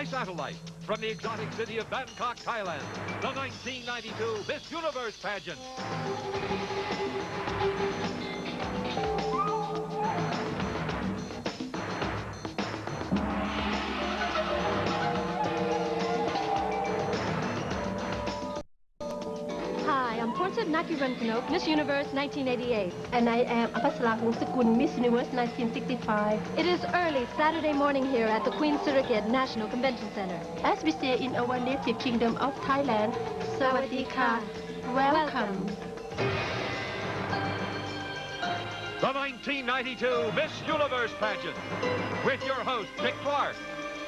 by satellite from the exotic city of Bangkok, Thailand, the 1992 Miss Universe pageant. Hi, I'm Portia Naki Rankanok, Miss Universe 1988. And I am Apasala Hungsakun, Miss Universe 1965. It is early Saturday morning here at the Queen Sirikit National Convention Center. As we say in our native kingdom of Thailand, Sawadika, welcome. The 1992 Miss Universe pageant with your host, Dick Clark.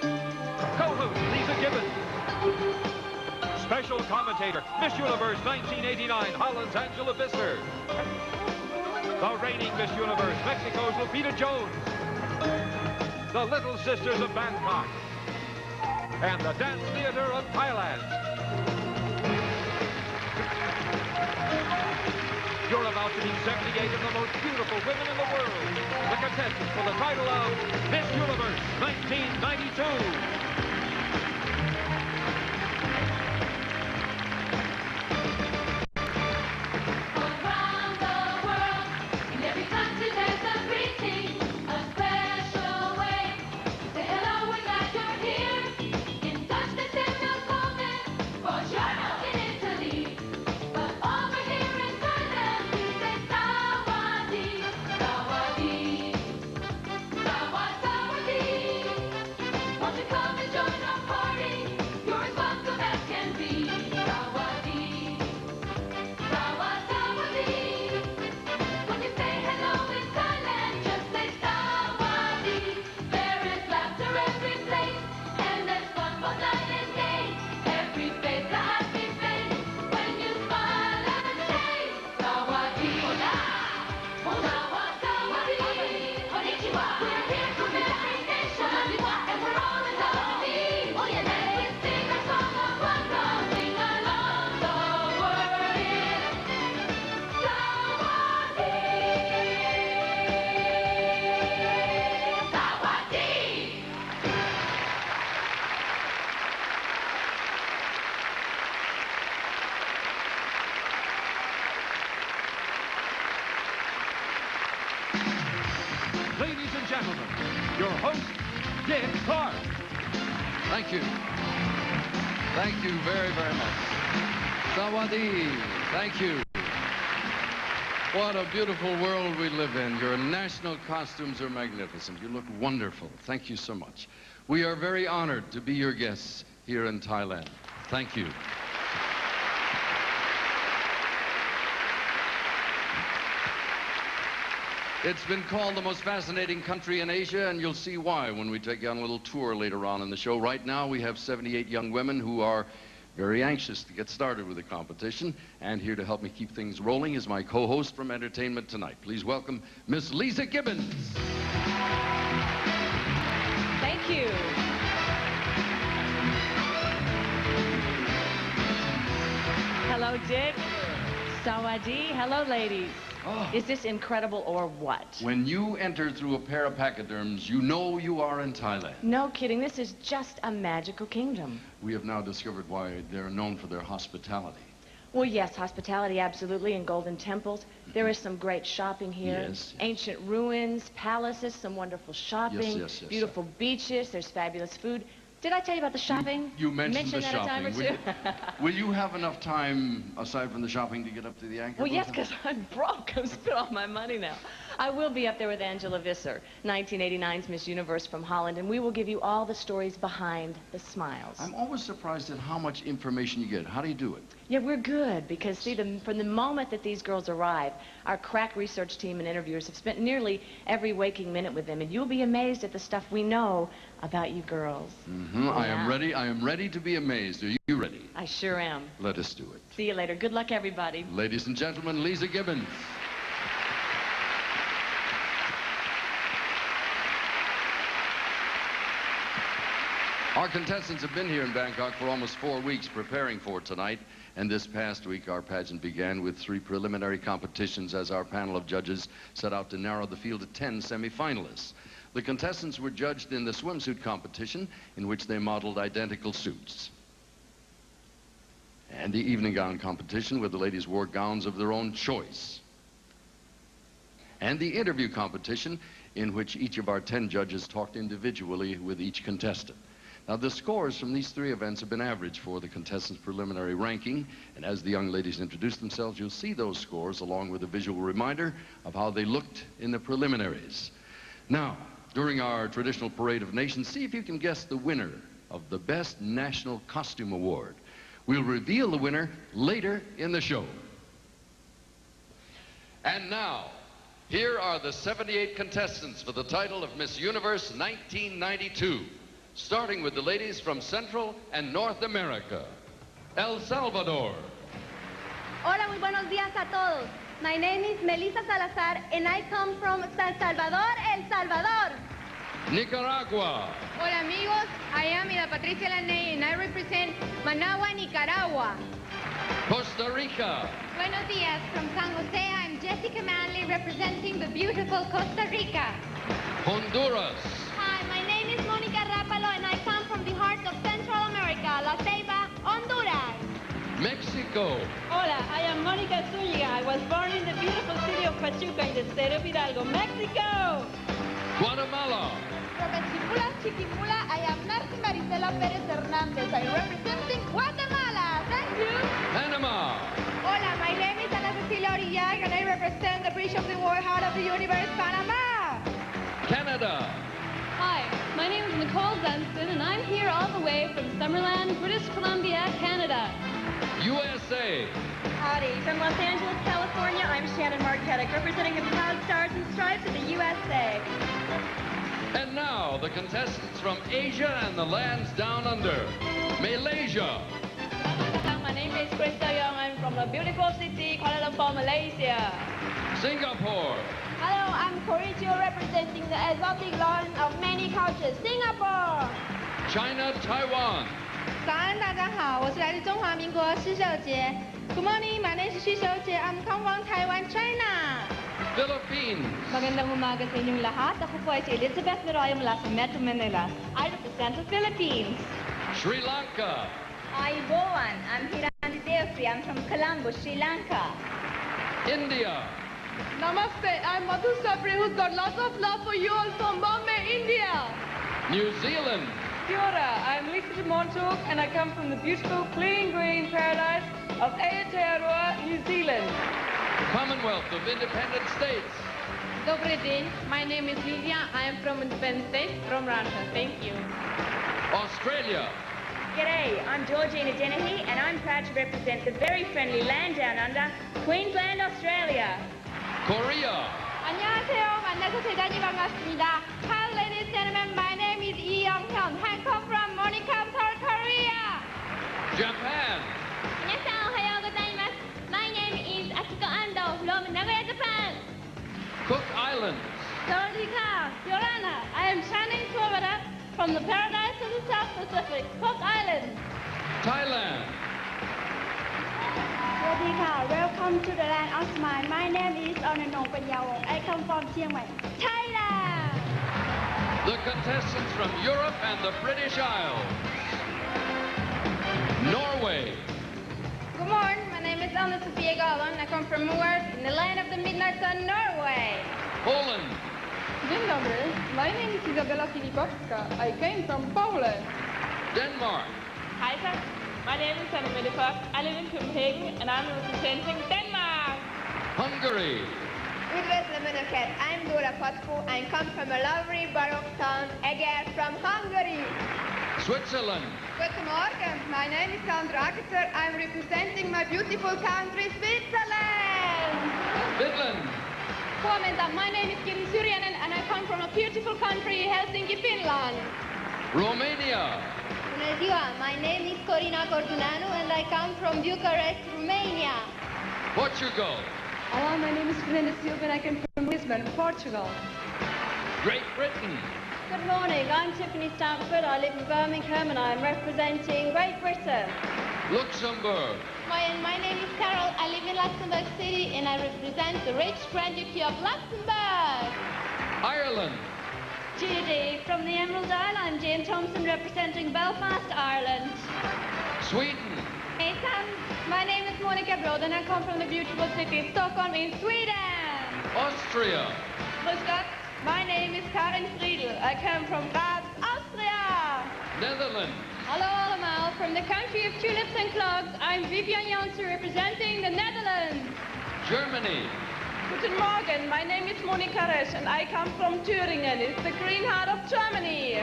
Co-host, Lisa Gibbons. Special commentator, Miss Universe 1989, Holland's Angela Visser. The reigning Miss Universe, Mexico's Lupita Jones. The Little Sisters of Bangkok. And the Dance Theater of Thailand. You're about to meet 78 of the most beautiful women in the world. The contestants for the title of Miss Universe 1992. Ladies and gentlemen, your host, Dick Clark. Thank you. Thank you very, very much. Sawadi. Thank you. What a beautiful world we live in. Your national costumes are magnificent. You look wonderful. Thank you so much. We are very honored to be your guests here in Thailand. Thank you. It's been called the most fascinating country in Asia, and you'll see why when we take you on a little tour later on in the show. Right now, we have 78 young women who are very anxious to get started with the competition, and here to help me keep things rolling is my co-host from Entertainment Tonight. Please welcome Miss Lisa Gibbons. Thank you. Hello, Dick. Sawadi. Hello, ladies. Oh. Is this incredible or what? When you enter through a pair of pachyderms, you know you are in Thailand. No kidding. This is just a magical kingdom. We have now discovered why they're known for their hospitality. Well, yes, hospitality, absolutely, and golden temples. There is some great shopping here. Yes. Ancient ruins, palaces, some wonderful shopping. Yes. Beautiful beaches. There's fabulous food. Did I tell you about the shopping? You mentioned the that a time or shopping. two? Will you have enough time, aside from the shopping, to get up to the anchor Well, yes, booth? because I'm broke. I've spent all my money now. I will be up there with Angela Visser, 1989's Miss Universe from Holland, and we will give you all the stories behind the smiles. I'm always surprised at how much information you get. How do you do it? Yeah, we're good, because, see, from the moment that these girls arrive, our crack research team and interviewers have spent nearly every waking minute with them, and you'll be amazed at the stuff we know about you girls. Mm-hmm. I am ready. I am ready to be amazed. Are you ready? I sure am. Let us do it. See you later. Good luck, everybody. Ladies and gentlemen, Lisa Gibbons. Our contestants have been here in Bangkok for almost 4 weeks preparing for tonight, and this past week our pageant began with 3 preliminary competitions as our panel of judges set out to narrow the field to 10 semifinalists. The contestants were judged in the swimsuit competition, in which they modeled identical suits. And the evening gown competition, where the ladies wore gowns of their own choice. And the interview competition, in which each of our 10 judges talked individually with each contestant. Now, the scores from these 3 events have been averaged for the contestants' preliminary ranking, and as the young ladies introduce themselves, you'll see those scores along with a visual reminder of how they looked in the preliminaries. Now, during our traditional Parade of Nations, see if you can guess the winner of the Best National Costume Award. We'll reveal the winner later in the show. And now, here are the 78 contestants for the title of Miss Universe 1992, starting with the ladies from Central and North America. El Salvador. Hola, muy buenos días a todos. My name is Melissa Salazar, and I come from San Salvador, El Salvador. Nicaragua. Hola, amigos. I am Ida Patricia Laney, and I represent Managua, Nicaragua. Costa Rica. Buenos días. From San Jose, I'm Jessica Manley, representing the beautiful Costa Rica. Honduras. Hi, my name is Monica Rapalo, and I come from the heart of Central America, La Ceiba, Honduras. Mexico. Hola, I am Monica Zúñiga. I was born in the beautiful city of Pachuca in the state of Hidalgo, Mexico. Guatemala. From Chiquimula, I am Narci Marisela Pérez Hernández. I'm representing Guatemala. Thank you. Panama. Hola, my name is Ana Cecilia Orillag, and I represent the Bridge of the World, Heart of the Universe, Panama. Canada. Hi, my name is Nicole Zenson, and I'm here all the way from Summerland, British Columbia, Canada. USA. Howdy, from Los Angeles, California, I'm Shannon Marquetic, representing the proud stars and stripes of the USA. And now, the contestants from Asia and the lands down under. Malaysia. My name is Krista Young. I'm from the beautiful city, Kuala Lumpur, Malaysia. Singapore. Hello, I'm Corrijo, representing the exotic land of many cultures, Singapore. China, Taiwan. 早安，大家好，我是来自中华民国施秀杰。Good morning, my name is Shi Shouji. I'm come from Taiwan, China. Philippines. Magandang umaga sa inyong lahat. Ako po ay si Elizabeth Meroyo mula sa Metro Manila. I represent the Philippines. Sri Lanka. Ayubowan, I'm Hirani Devri. I'm from Colombo, Sri Lanka. India. Namaste, I'm Madhu Sabri, who's got lots of love for you all from Bombay, India. New Zealand. Kia ora, I'm Lisa de Montauk and I come from the beautiful clean green paradise of Aotearoa, New Zealand. Commonwealth of Independent States. Добрый день. My name is Lydia. I am from Independent States, from Russia. Thank you. Australia. G'day, I'm Georgina Dennehy and I'm proud to represent the very friendly land down under, Queensland, Australia. Korea. 안녕하세요. 만나서 대단히 반갑습니다. Hi, ladies and gentlemen. My name is Lee Young-hyun. I come from Monica, South Korea. Japan. 안녕하세요. 오하요 고자이마스. My name is Atsuko Ando from Nagoya, Japan. Cook Islands. Sawadika, Yorana. I am Shining Swabara from the paradise of the South Pacific, Cook Islands. Thailand. Sawadika, welcome to the land of smile. My name is Onanong Panyao. I come from Chiang Mai, Thailand. The contestants from Europe and the British Isles. Norway. Good morning. My name is Anna Sofia Galland. I come from Moorth in the land of the midnight sun, Norway. Poland. Dzień dobry. My name is Izabela Filipowska. I came from Poland. Denmark. Hi, sir. My name is Anna Middelpark. I live in Copenhagen and I'm representing Denmark. Hungary. I'm Dora Potko. I come from a lovely Baroque town, Eger, from Hungary. Switzerland. Good morning. My name is Sandra Aketer. I'm representing my beautiful country, Switzerland. Finland. Huomenta. My name is Kim Syrjänen and I come from a beautiful country, Helsinki, Finland. Romania. Bună ziua. My name is Corina Cordunanu and I come from Bucharest, Romania. Portugal. Hello, my name is Fernanda Silva and I come from Lisbon, Portugal. Great Britain. Good morning. I'm Tiffany Stanford. I live in Birmingham and I'm representing Great Britain. Luxembourg. My name is Carol. I live in Luxembourg City and I represent the rich Grand Duchy of Luxembourg. Ireland. Judy. From the Emerald Isle, I'm Jane Thompson representing Belfast, Ireland. Sweden. Hejsan! My name is Monica Brod and I come from the beautiful city Stockholm in Sweden. Austria. Grüß Gott. My name is Karin Friedl. I come from Graz, Austria. Netherlands. Hallo allemaal. From the country of tulips and clogs, I'm Vivian Janssen representing the Netherlands. Germany. Guten Morgen, my name is Monika Resch and I come from Thüringen. It's the green heart of Germany.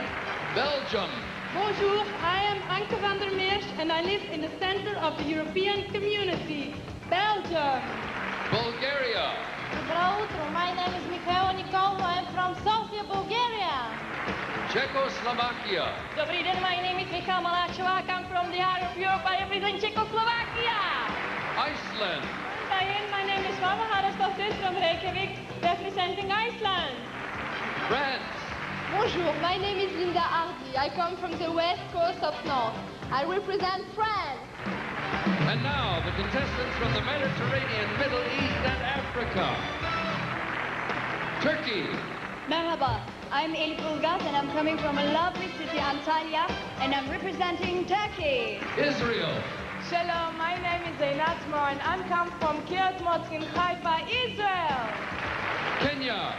Belgium. Bonjour, I am Anke van der Meers and I live in the center of the European community, Belgium. Bulgaria. My name is Mikhail Nikolov. I'm from Sofia, Bulgaria. Czechoslovakia. Dobrý den, my name is Michal Maláčová. I come from the heart of Europe. I represent Czechoslovakia. Iceland. My name is Vava Harasdottir from Reykjavik, representing Iceland. France. Bonjour, my name is Linda Hardy. I come from the west coast of North. I represent France. And now, the contestants from the Mediterranean, Middle East, and Africa. Turkey. Merhaba. I'm Elif Ulgaz and I'm coming from a lovely city, Antalya, and I'm representing Turkey. Israel. Shalom, my name is Zainat Mor and I come from Kiryat Motzkin, Haifa, Israel. Kenya.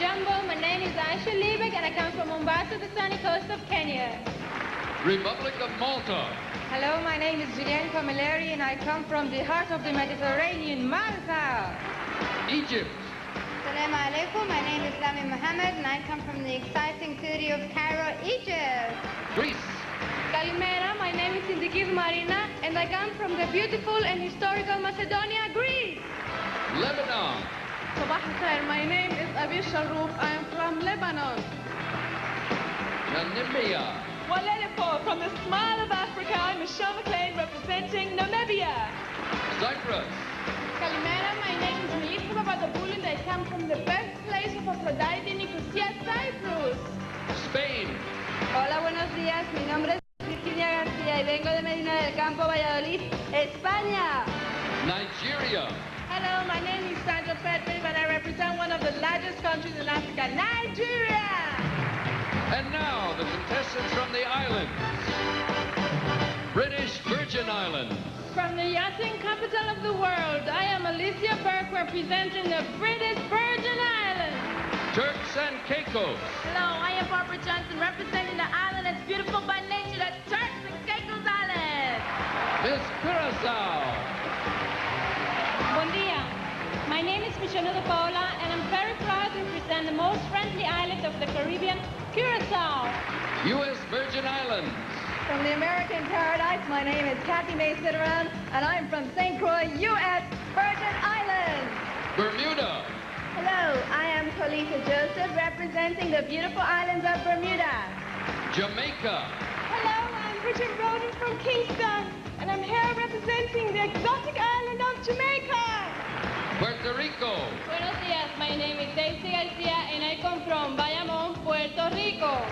Jumbo, my name is Aisha Liebig and I come from Mombasa, the sunny coast of Kenya. Republic of Malta. Hello, my name is Julian Camilleri and I come from the heart of the Mediterranean, Malta. Egypt. Assalamu alaikum, my name is Lami Mohammed and I come from the exciting city of Cairo, Egypt. Greece. Kalimera, my name is Indikiv Marina and I come from the beautiful and historical Macedonia, Greece. Lebanon. Sabah al-Khair, my name is Abi Sharouf. I am from Lebanon. Namibia. Walelepo, from the smile of Africa, I'm Michelle McLean representing Namibia. Cyprus. Kalimera, my name is Melissa Papadopoulou and I come from the birthplace of Aphrodite, Nicosia, Cyprus. Spain. Hola, buenos días. Mi nombre es Virginia García y vengo de Medina del Campo, Valladolid, España. Nigeria. Hello, my name is Sandra Pedri and I represent one of the largest countries in Africa, Nigeria. And now, the contestants from the islands. British Virgin Islands. From the yachting capital of the world, I am Alicia Burke representing the British Virgin Islands. Turks and Caicos. Hello, I am Barbara Johnson representing the island that's beautiful by nature, the Turks and Caicos Islands. Miss Curacao. Bom dia. My name is Michelle de Paula and I'm very proud to represent the most friendly island of the Caribbean, Curacao. U.S. Virgin Islands. From the American Paradise, my name is Kathy May Citteron and I'm from St. Croix, U.S. Virgin Islands. Bermuda. Hello, I am Colita Joseph representing the beautiful islands of Bermuda. Jamaica. Hello, I'm Bridget Roden from Kingston and I'm here representing the exotic island of Jamaica. Puerto Rico. Buenos días, my name is Daisy Garcia and I come from Bayamón, Puerto Rico.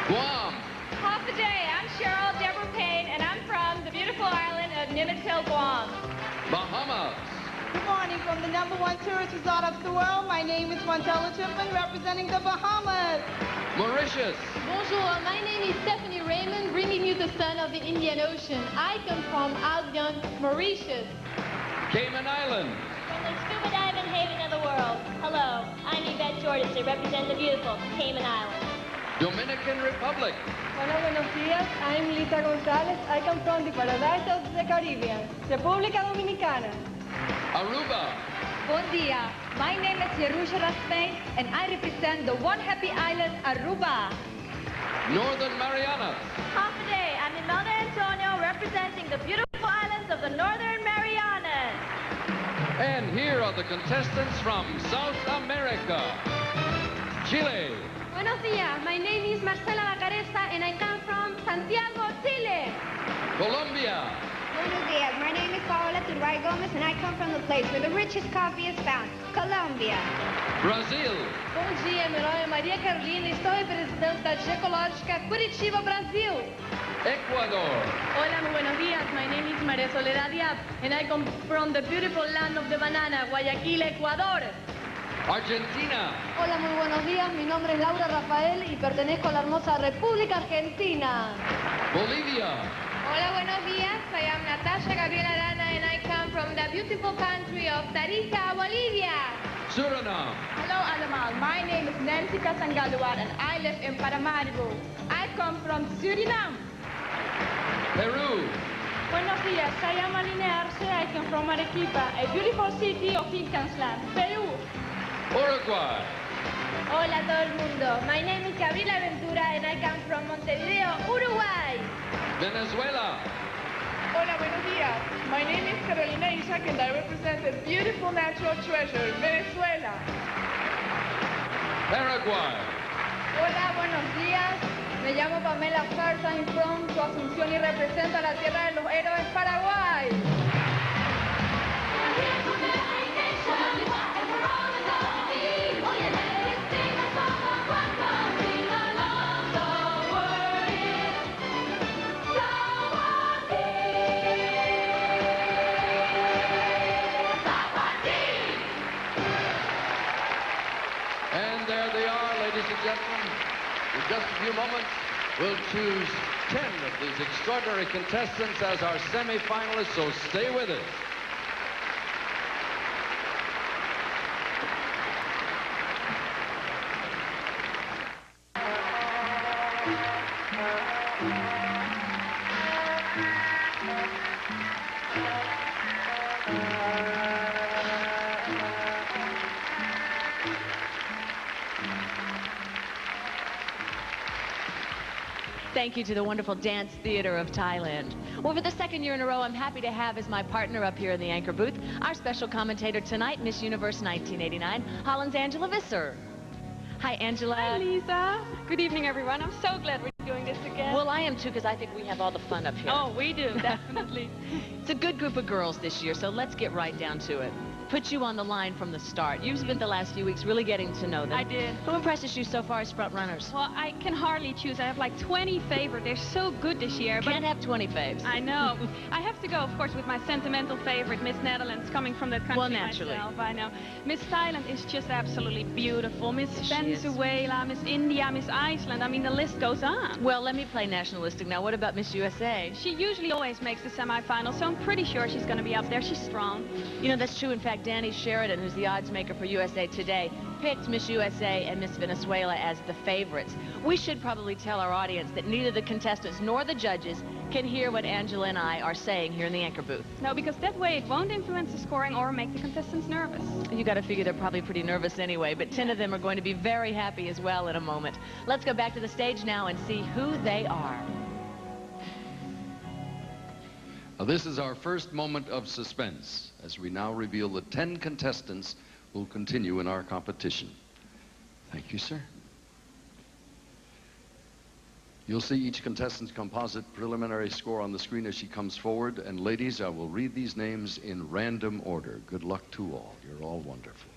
Guam. Half a day, I'm Cheryl Deborah Payne and I'm from the beautiful island of Nimitz Hill, Guam. Bahamas. Good morning from the #1 tourist resort of the world. My name is Montella Triplin representing the Bahamas. Mauritius. Bonjour, my name is Stephanie Raymond, bringing you the sun of the Indian Ocean. I come from Albion, Mauritius. Cayman Islands. From the scuba diving haven of the world. Hello, I'm Yvette Jordan to represent the beautiful Cayman Islands. Dominican Republic. Hola, buenos días. I'm Lisa Gonzalez. I come from the paradise of the Caribbean, República Dominicana. Aruba. Bon dia. My name is Yerusha Raspain, and I represent the one happy island, Aruba. Northern Marianas. Half a day, I'm in Mount Antonio representing the beautiful islands of the Northern Marianas. And here are the contestants from South America. Chile. Buenos días, my name is Marcela Bacareza and I come from Santiago, Chile. Colombia. Buenos días, my name is Paola Turbay Gomez and I come from the place where the richest coffee is found, Colombia. Brasil. Bom dia, meu nome é Maria Carolina e estou representando a Ecológica Curitiba, Brasil. Ecuador. Hola, muy buenos días. My name is María Soledad Diab and I come from the beautiful land of the banana, Guayaquil, Ecuador. Argentina. Hola, muy buenos días. Mi nombre es Laura Rafael y pertenezco a la hermosa República Argentina. Bolivia. Hola, buenos días. I am Natasha Gabriela Arana and I come from the beautiful country of Tarija, Bolivia. Suriname. Hello, Alamal. My name is Nancy Kasangaluar and I live in Paramaribo. I come from Suriname. Peru. Buenos días, I am Aline Arce, I come from Arequipa, a beautiful city of Incans land, Peru. Uruguay. Hola a todo el mundo. My name is Gabriela Ventura and I come from Montevideo, Uruguay. Venezuela. Hola, buenos días. My name is Carolina Ishak and I represent a beautiful natural treasure, Venezuela. Paraguay. Hola, buenos días. Me llamo Pamela Farsa, I'm from su Asunción y represento a la tierra de los héroes, Paraguay. And there they are, ladies and gentlemen. In just a few moments, we'll choose 10 of these extraordinary contestants as our semi-finalists, so stay with us. Thank you to the wonderful Dance Theater of Thailand. Well, for the second year in a row, I'm happy to have as my partner up here in the anchor booth, our special commentator tonight, Miss Universe 1989, Holland's Angela Visser. Hi, Angela. Hi, Lisa. Good evening, everyone. I'm so glad we're doing this again. Well, I am too, because I think we have all the fun up here. Oh, we do, definitely. It's a good group of girls this year, so let's get right down to it. Put you on the line from the start. You've spent the last few weeks really getting to know them. I did. Who impresses you so far as front runners? Well, I can hardly choose. I have like 20 favorites. They're so good this year. Can't have 20 faves. I know. I have to go, of course, with my sentimental favorite, Miss Netherlands, coming from that country Well, naturally. myself. I know. Miss Thailand is just absolutely beautiful. Miss She is. Venezuela, Miss India, Miss Iceland. I mean, the list goes on. Well, let me play nationalistic now. What about Miss USA? She usually always makes the semifinals, so I'm pretty sure she's going to be up there. She's strong. You know, that's true. In fact, Danny Sheridan, who's the odds maker for USA Today, picked Miss USA and Miss Venezuela as the favorites. We should probably tell our audience that neither the contestants nor the judges can hear what Angela and I are saying here in the anchor booth. No, because that way it won't influence the scoring or make the contestants nervous. You got to figure they're probably pretty nervous anyway, but 10 of them are going to be very happy as well in a moment. Let's go back to the stage now and see who they are. Now, this is our first moment of suspense as we now reveal the 10 contestants who will continue in our competition. Thank you, sir. You'll see each contestant's composite preliminary score on the screen as she comes forward. And ladies, I will read these names in random order. Good luck to all. You're all wonderful.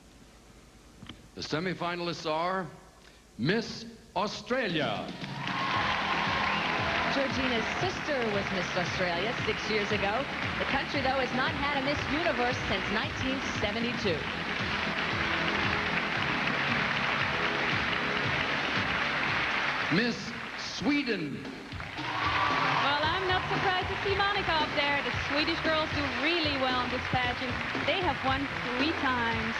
The semifinalists are Miss Australia. Georgina's sister was Miss Australia 6 years ago. The country, though, has not had a Miss Universe since 1972. Miss Sweden. Well, I'm not surprised to see Monica up there. The Swedish girls do really well in this pageant. They have won 3 times.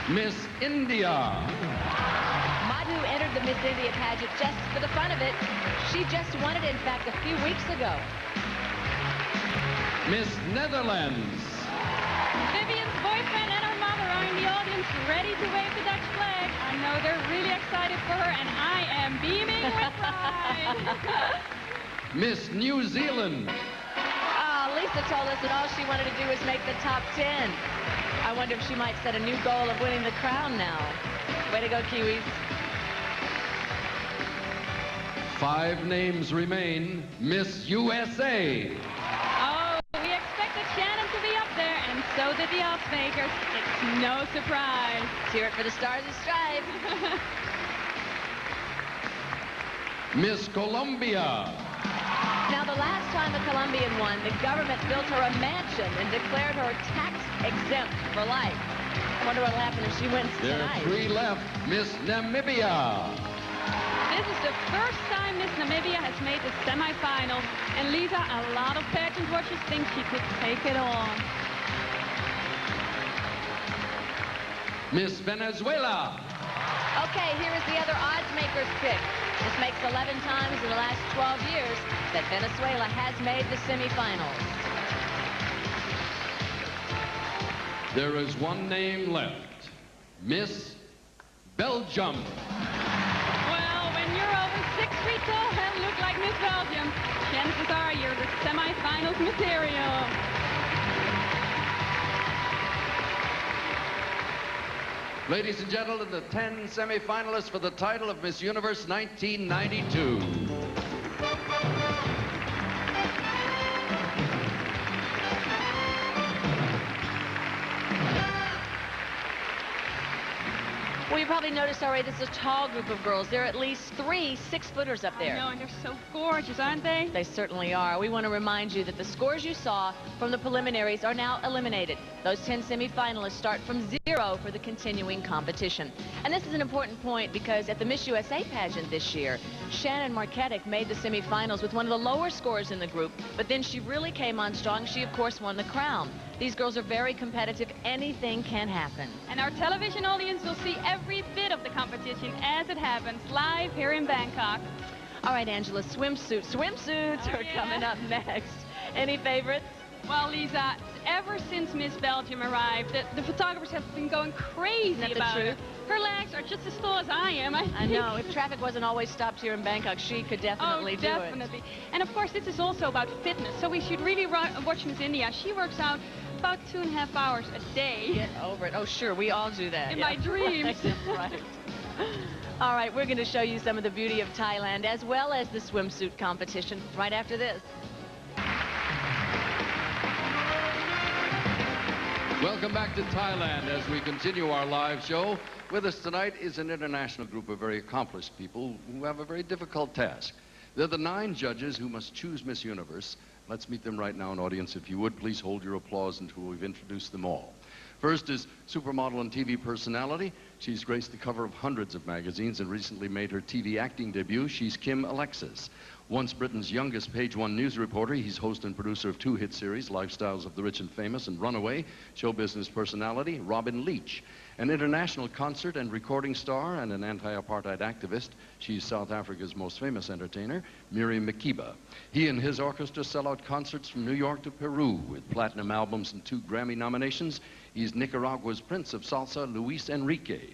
Miss India. Madhu entered the Miss India pageant just for the fun of it. She just won it, in fact, a few weeks ago. Miss Netherlands. Vivian's boyfriend and her mother are in the audience ready to wave the Dutch flag. I know they're really excited for her, and I am beaming with pride. Miss New Zealand. Lisa told us that all she wanted to do was make the top 10. I wonder if she might set a new goal of winning the crown now. Way to go, Kiwis. 5 names remain. Miss USA. Oh, we expected Shannon to be up there, and so did the odds makers. It's no surprise. Cheer it for the Stars and Stripes. Miss Colombia. Now, the last time a Colombian won, the government built her a mansion and declared her tax exempt for life. Wonder what'll happen if she wins There tonight. are 3 left. Miss Namibia. This is the first time Miss Namibia has made the semifinals. And Lisa, a lot of pageant watchers think she could take it on. Miss Venezuela. Okay, here is the other odds makers pick. This makes 11 times in the last 12 years that Venezuela has made the semifinals. There is 1 name left. Miss Belgium. Well, when you're over 6 feet tall and look like Miss Belgium, chances are you're the semifinals material. Ladies and gentlemen, the 10 semifinalists for the title of Miss Universe 1992. Well, you probably noticed already this is a tall group of girls. There are at least 3 6-footers up there. I know, and they're so gorgeous, aren't they? They certainly are. We want to remind you that the scores you saw from the preliminaries are now eliminated. Those 10 semifinalists start from 0 for the continuing competition. And this is an important point because at the Miss USA pageant this year, Shannon Marketic made the semifinals with one of the lower scores in the group, but then she really came on strong. She, of course, won the crown. These girls are very competitive. Anything can happen. And our television audience will see every bit of the competition as it happens live here in Bangkok. All right, Angela, swimsuits are coming up next. Any favorites? Well, Lisa, ever since Miss Belgium arrived, the photographers have been going crazy Isn't that the about her. truth? Her legs are just as tall as I am. I know. If traffic wasn't always stopped here in Bangkok, she could definitely do it. Definitely. And of course, this is also about fitness. So we should really watch Miss India. She works out about 2.5 hours a day. Get over it. Oh, sure. We all do that. In my dreams. Right. All right. We're going to show you some of the beauty of Thailand as well as the swimsuit competition right after this. Welcome back to Thailand as we continue our live show. With us tonight is an international group of very accomplished people who have a very difficult task. They're the 9 judges who must choose Miss Universe. Let's meet them right now, an audience. If you would, please hold your applause until we've introduced them all. First is supermodel and TV personality. She's graced the cover of hundreds of magazines and recently made her TV acting debut. She's Kim Alexis. Once Britain's youngest Page One news reporter, he's host and producer of 2 hit series, Lifestyles of the Rich and Famous and Runaway. Show business personality, Robin Leach. An international concert and recording star and an anti-apartheid activist, she's South Africa's most famous entertainer, Miriam Makeba. He and his orchestra sell out concerts from New York to Peru with platinum albums and 2 Grammy nominations. He's Nicaragua's Prince of Salsa, Luis Enrique.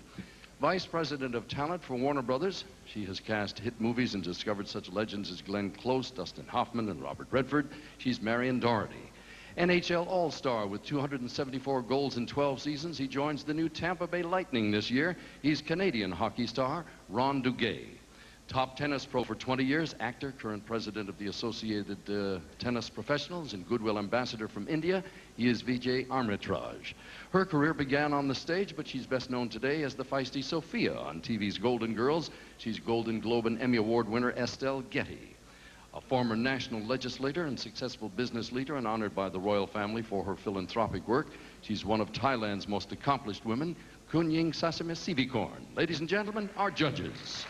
Vice President of Talent for Warner Brothers, she has cast hit movies and discovered such legends as Glenn Close, Dustin Hoffman, and Robert Redford. She's Marion Doherty. NHL All-Star with 274 goals in 12 seasons. He joins the new Tampa Bay Lightning this year. He's Canadian hockey star Ron Duguay. Top tennis pro for 20 years, actor, current president of the Associated Tennis Professionals and Goodwill Ambassador from India. He is Vijay Amritraj. Her career began on the stage, but she's best known today as the feisty Sophia on TV's Golden Girls. She's Golden Globe and Emmy Award winner Estelle Getty. A former national legislator and successful business leader and honored by the royal family for her philanthropic work. She's one of Thailand's most accomplished women, Kunying Sasame Sivikorn. Ladies and gentlemen, our judges.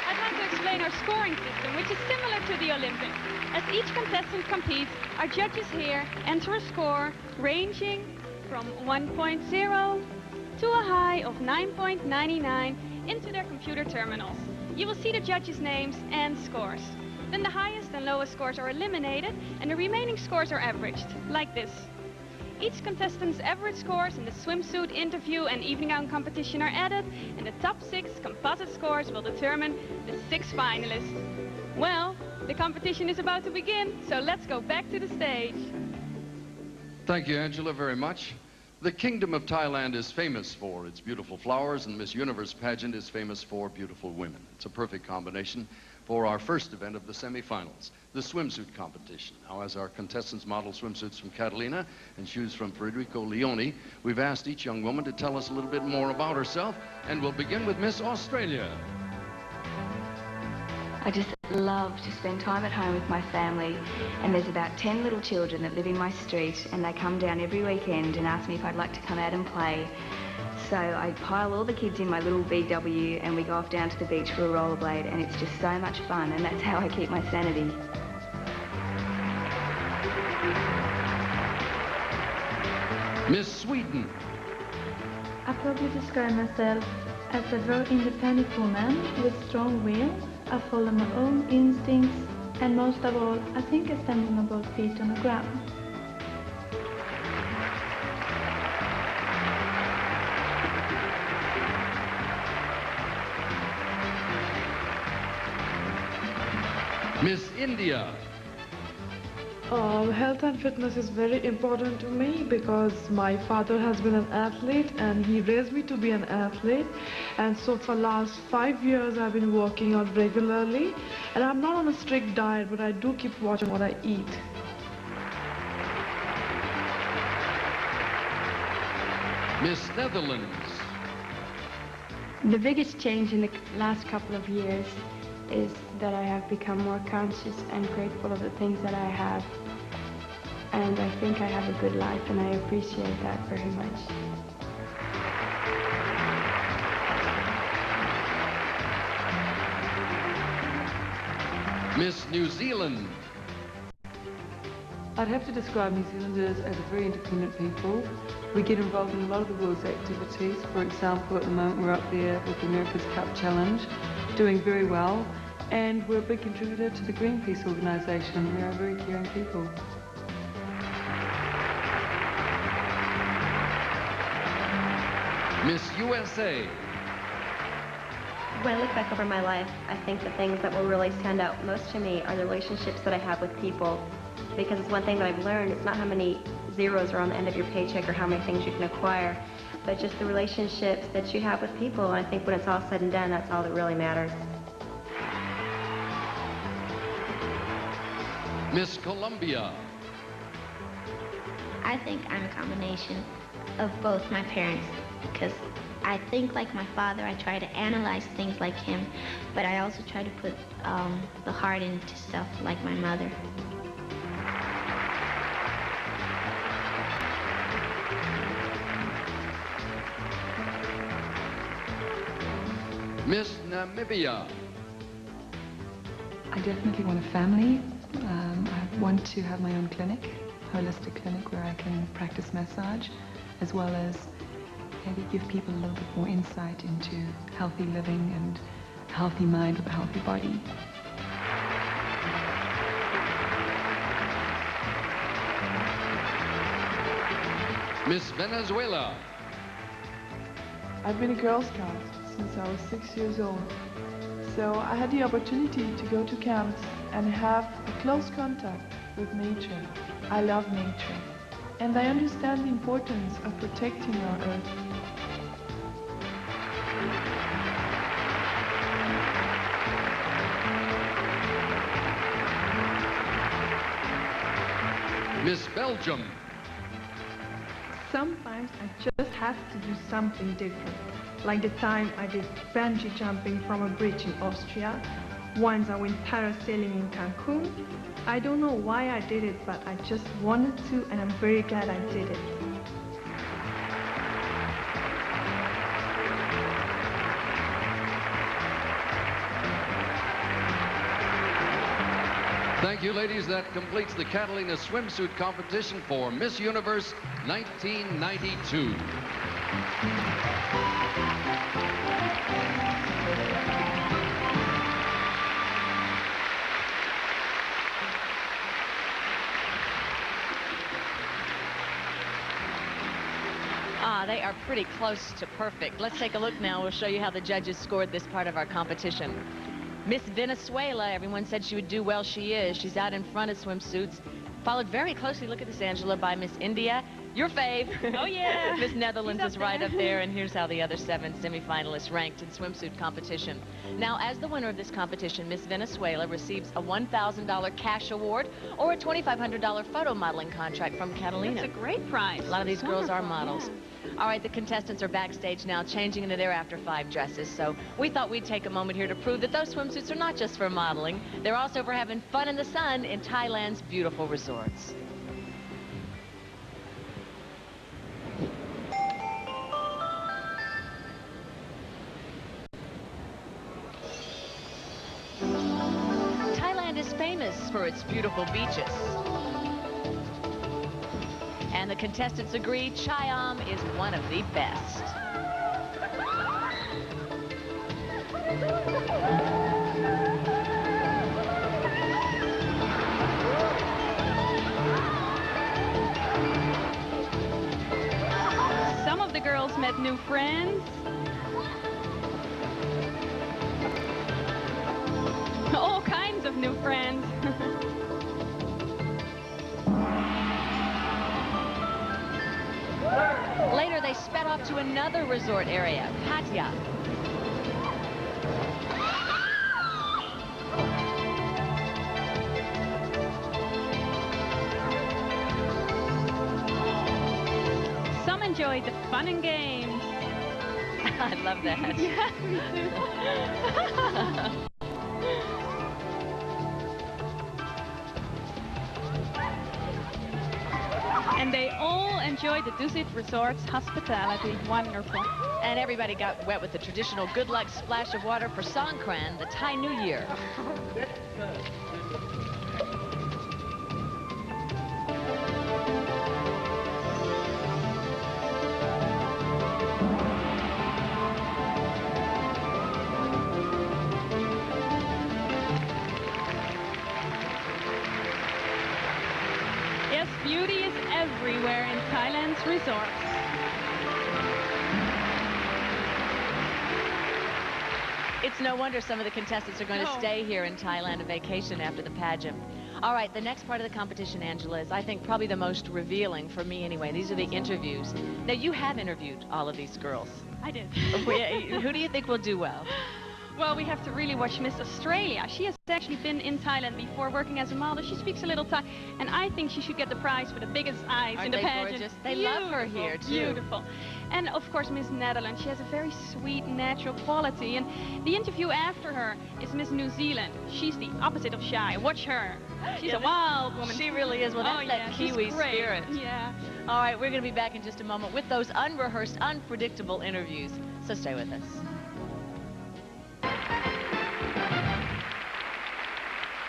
I'd like to explain our scoring system, which is similar to the Olympics. As each contestant competes, our judges here enter a score ranging from 1.0 to a high of 9.99 into their computer terminals. You will see the judges' names and scores. Then the highest and lowest scores are eliminated, and the remaining scores are averaged, like this. Each contestant's average scores in the swimsuit, interview, and evening gown competition are added, and the top 6 composite scores will determine the 6 finalists. Well, the competition is about to begin, so let's go back to the stage. Thank you, Angela, very much. The Kingdom of Thailand is famous for its beautiful flowers, and Miss Universe pageant is famous for beautiful women. It's a perfect combination for our first event of the semifinals, the swimsuit competition. Now, as our contestants model swimsuits from Catalina and shoes from Federico Leone, we've asked each young woman to tell us a little bit more about herself, and we'll begin with Miss Australia. I just love to spend time at home with my family, and there's about 10 little children that live in my street, and they come down every weekend and ask me if I'd like to come out and play. So I pile all the kids in my little VW and we go off down to the beach for a rollerblade, and it's just so much fun, and that's how I keep my sanity. Miss Sweden. I probably describe myself as a very independent woman with strong will. I follow my own instincts, and most of all, I think I stand on my both feet on the ground. Miss India. Health and fitness is very important to me because my father has been an athlete and he raised me to be an athlete, and so for last 5 years I've been working out regularly, and I'm not on a strict diet, but I do keep watching what I eat. Miss Netherlands. The biggest change in the last couple of years is that I have become more conscious and grateful of the things that I have. And I think I have a good life, and I appreciate that very much. Miss New Zealand. I'd have to describe New Zealanders as a very independent people. We get involved in a lot of the world's activities. For example, at the moment we're up there with the America's Cup Challenge, doing very well. And we're a big contributor to the Greenpeace organisation. We are very caring people. Miss USA. When I look back over my life, I think the things that will really stand out most to me are the relationships that I have with people. Because it's one thing that I've learned, it's not how many zeros are on the end of your paycheck or how many things you can acquire, but just the relationships that you have with people. And I think when it's all said and done, that's all that really matters. Miss Columbia. I think I'm a combination of both my parents, because I think like my father. I try to analyze things like him, but I also try to put the heart into stuff like my mother. Miss Namibia. I definitely want a family. I want to have my own clinic, holistic clinic, where I can practice massage, as well as maybe give people a little bit more insight into healthy living and a healthy mind with a healthy body. Miss Venezuela. I've been a Girl Scout since I was 6 years old. So I had the opportunity to go to camps and have a close contact with nature. I love nature, and I understand the importance of protecting our earth. Miss Belgium. Sometimes I just have to do something different. Like the time I did bungee jumping from a bridge in Austria. Once I went parasailing in Cancun. I don't know why I did it, but I just wanted to, and I'm very glad I did it. Thank you, ladies. That completes the Catalina swimsuit competition for Miss Universe 1992. They are pretty close to perfect. Let's take a look now. We'll show you how the judges scored this part of our competition. Miss Venezuela, everyone said she would do well. She is. She's out in front of swimsuits. Followed very closely, look at this, Angela, by Miss India. Your fave. Oh, yeah. Miss Netherlands He's is up right there. up there, and here's how the other 7 semifinalists ranked in swimsuit competition. Now, as the winner of this competition, Miss Venezuela receives a $1,000 cash award or a $2,500 photo modeling contract from Catalina. That's a great prize. A lot of these girls are Wonderful, models. yeah. All right, the contestants are backstage now, changing into their After 5 dresses, so we thought we'd take a moment here to prove that those swimsuits are not just for modeling. They're also for having fun in the sun in Thailand's beautiful resorts. Thailand is famous for its beautiful beaches. And the contestants agree Chiam is one of the best. Some of the girls met new friends. All kinds of new friends. Later, they sped off to another resort area, Pattaya. Some enjoyed the fun and games. I love that. Yeah, me too. And they all enjoyed the Dusit Resort's hospitality. Wonderful. And everybody got wet with the traditional good luck splash of water for Songkran, the Thai New Year. Yes, beauty is everywhere in Thailand's resorts. It's no wonder some of the contestants are going to stay here in Thailand on vacation after the pageant. All right, the next part of the competition, Angela, is I think probably the most revealing for me anyway. These are the interviews. Now, you have interviewed all of these girls. I did. Who do you think will do well? Well, we have to really watch Miss Australia. She has actually been in Thailand before working as a model. She speaks a little Thai, and I think she should get the prize for the biggest eyes Aren't in the they pageant. gorgeous? They love her here, too. Beautiful. And of course, Miss Netherlands. She has a very sweet, natural quality. And the interview after her is Miss New Zealand. She's the opposite of shy. Watch her. She's a wild woman. She really is. Well, that's that Kiwi spirit. Yeah. All right, we're going to be back in just a moment with those unrehearsed, unpredictable interviews. So stay with us.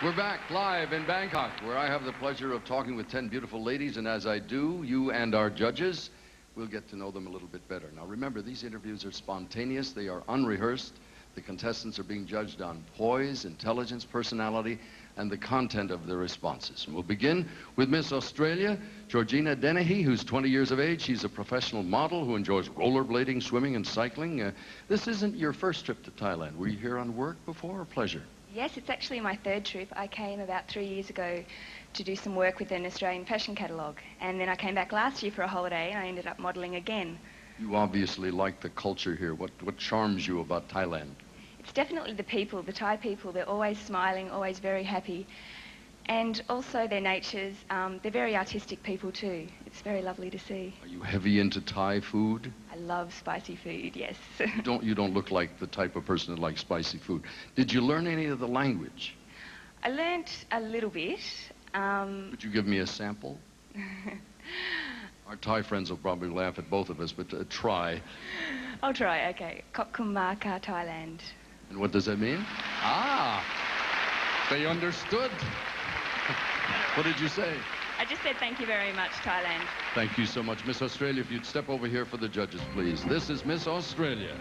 We're back live in Bangkok, where I have the pleasure of talking with 10 beautiful ladies, and as I do, you and our judges will get to know them a little bit better. Now remember, these interviews are spontaneous, they are unrehearsed. The contestants are being judged on poise, intelligence, personality, and the content of their responses. And we'll begin with Miss Australia, Georgina Dennehy, who's 20 years of age. She's a professional model who enjoys rollerblading, swimming, and cycling. This isn't your first trip to Thailand. Were you here on work before or pleasure? Yes, it's actually my third trip. I came about 3 years ago to do some work with an Australian fashion catalogue. And then I came back last year for a holiday and I ended up modelling again. You obviously like the culture here. What charms you about Thailand? It's definitely the people, the Thai people. They're always smiling, always very happy. And also their natures. They're very artistic people too. It's very lovely to see. Are you heavy into Thai food? I love spicy food, yes. You don't look like the type of person that likes spicy food. Did you learn any of the language? I learnt a little bit. Would you give me a sample? Our Thai friends will probably laugh at both of us, but try. I'll try, okay. Kop Kumaka, Thailand. And what does that mean? Ah, they understood. What did you say? I just said thank you very much, Thailand. Thank you so much. Miss Australia, if you'd step over here for the judges, please. This is Miss Australia.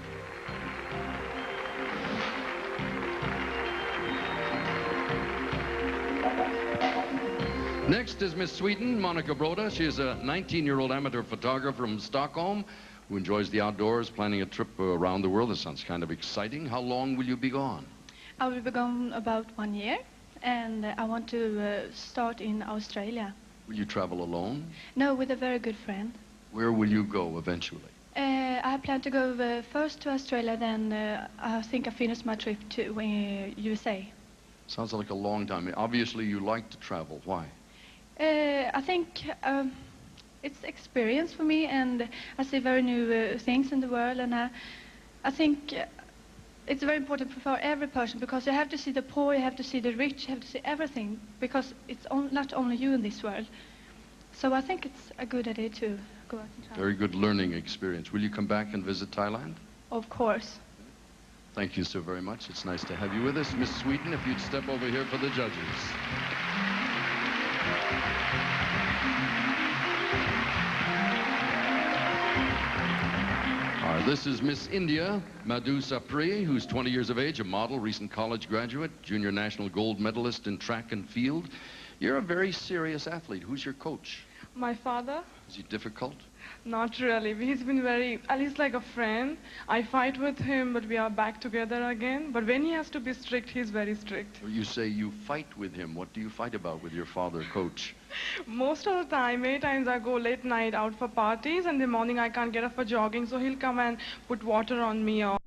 Next is Miss Sweden, Monica Broda. She is a 19-year-old amateur photographer from Stockholm who enjoys the outdoors, planning a trip around the world. This sounds kind of exciting. How long will you be gone? I will be gone about 1 year, and I want to start in Australia. Will you travel alone? No, with a very good friend. Where will you go eventually? I plan to go first to Australia, then I think I finished my trip to USA. Sounds like a long time. Obviously, you like to travel. Why? I think it's experience for me, and I see very new things in the world, and I think it's very important for every person, because you have to see the poor, you have to see the rich, you have to see everything, because it's not only you in this world. So I think it's a good idea to go out and travel. Very good learning experience. Will you come back and visit Thailand? Of course. Thank you so very much. It's nice to have you with us. Miss Sweden, if you'd step over here for the judges. This is Miss India, Madhu Sapri, who's 20 years of age, a model, recent college graduate, junior national gold medalist in track and field. You're a very serious athlete. Who's your coach? My father. Is he difficult? Not really. He's been very, at least like a friend. I fight with him, but we are back together again. But when he has to be strict, he's very strict. You say you fight with him. What do you fight about with your father, coach? Most of the time, many times I go late night out for parties, and in the morning I can't get up for jogging, so he'll come and put water on me or,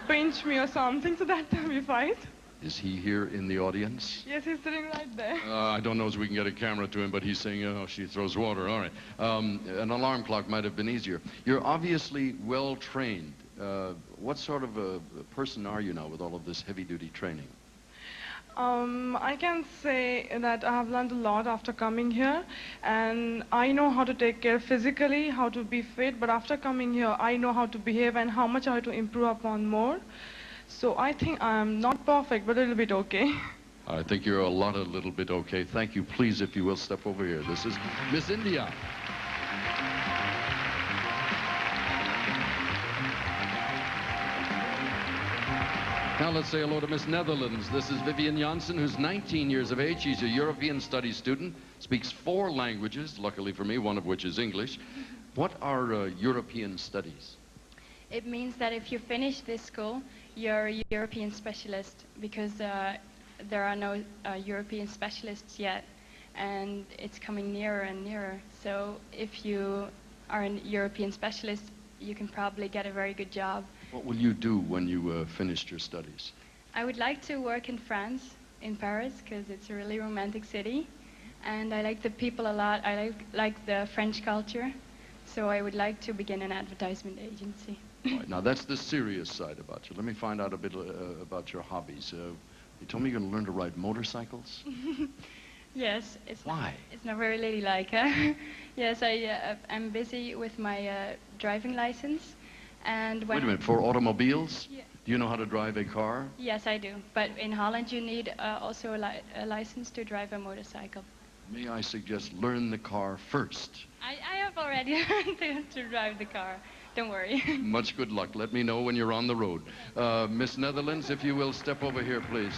pinch me or something, so that time we fight. Is he here in the audience? Yes, he's sitting right there. I don't know if we can get a camera to him, but he's saying, oh, she throws water. All right. An alarm clock might have been easier. You're obviously well-trained. What sort of a person are you now with all of this heavy-duty training? I can say that I have learned a lot after coming here, and I know how to take care physically, how to be fit, but after coming here, I know how to behave and how much I have to improve upon more. So I think I'm not perfect, but a little bit okay. I think you're a little bit okay. Thank you. Please, if you will, step over here. This is Miss India. Now let's say hello to Miss Netherlands. This is Vivian Janssen, who's 19 years of age. She's a European Studies student, speaks 4 languages, luckily for me, one of which is English. What are European Studies? It means that if you finish this school, you're a European specialist, because there are no European specialists yet, and it's coming nearer and nearer. So if you are a European specialist, you can probably get a very good job. What will you do when you finished your studies? I would like to work in France, in Paris, because it's a really romantic city, and I like the people a lot. I like the French culture, so I would like to begin an advertisement agency. All right, now that's the serious side about you. Let me find out a bit about your hobbies. You told me you're going to learn to ride motorcycles? Yes. Why? It's not very ladylike, huh? Yes, I'm busy with my driving license. And when Wait a minute, for automobiles? Yeah. Do you know how to drive a car? Yes, I do. But in Holland, you need also a license to drive a motorcycle. May I suggest learn the car first? I have already learned to drive the car. Don't worry. Much good luck. Let me know when you're on the road. Miss Netherlands, if you will, step over here, please.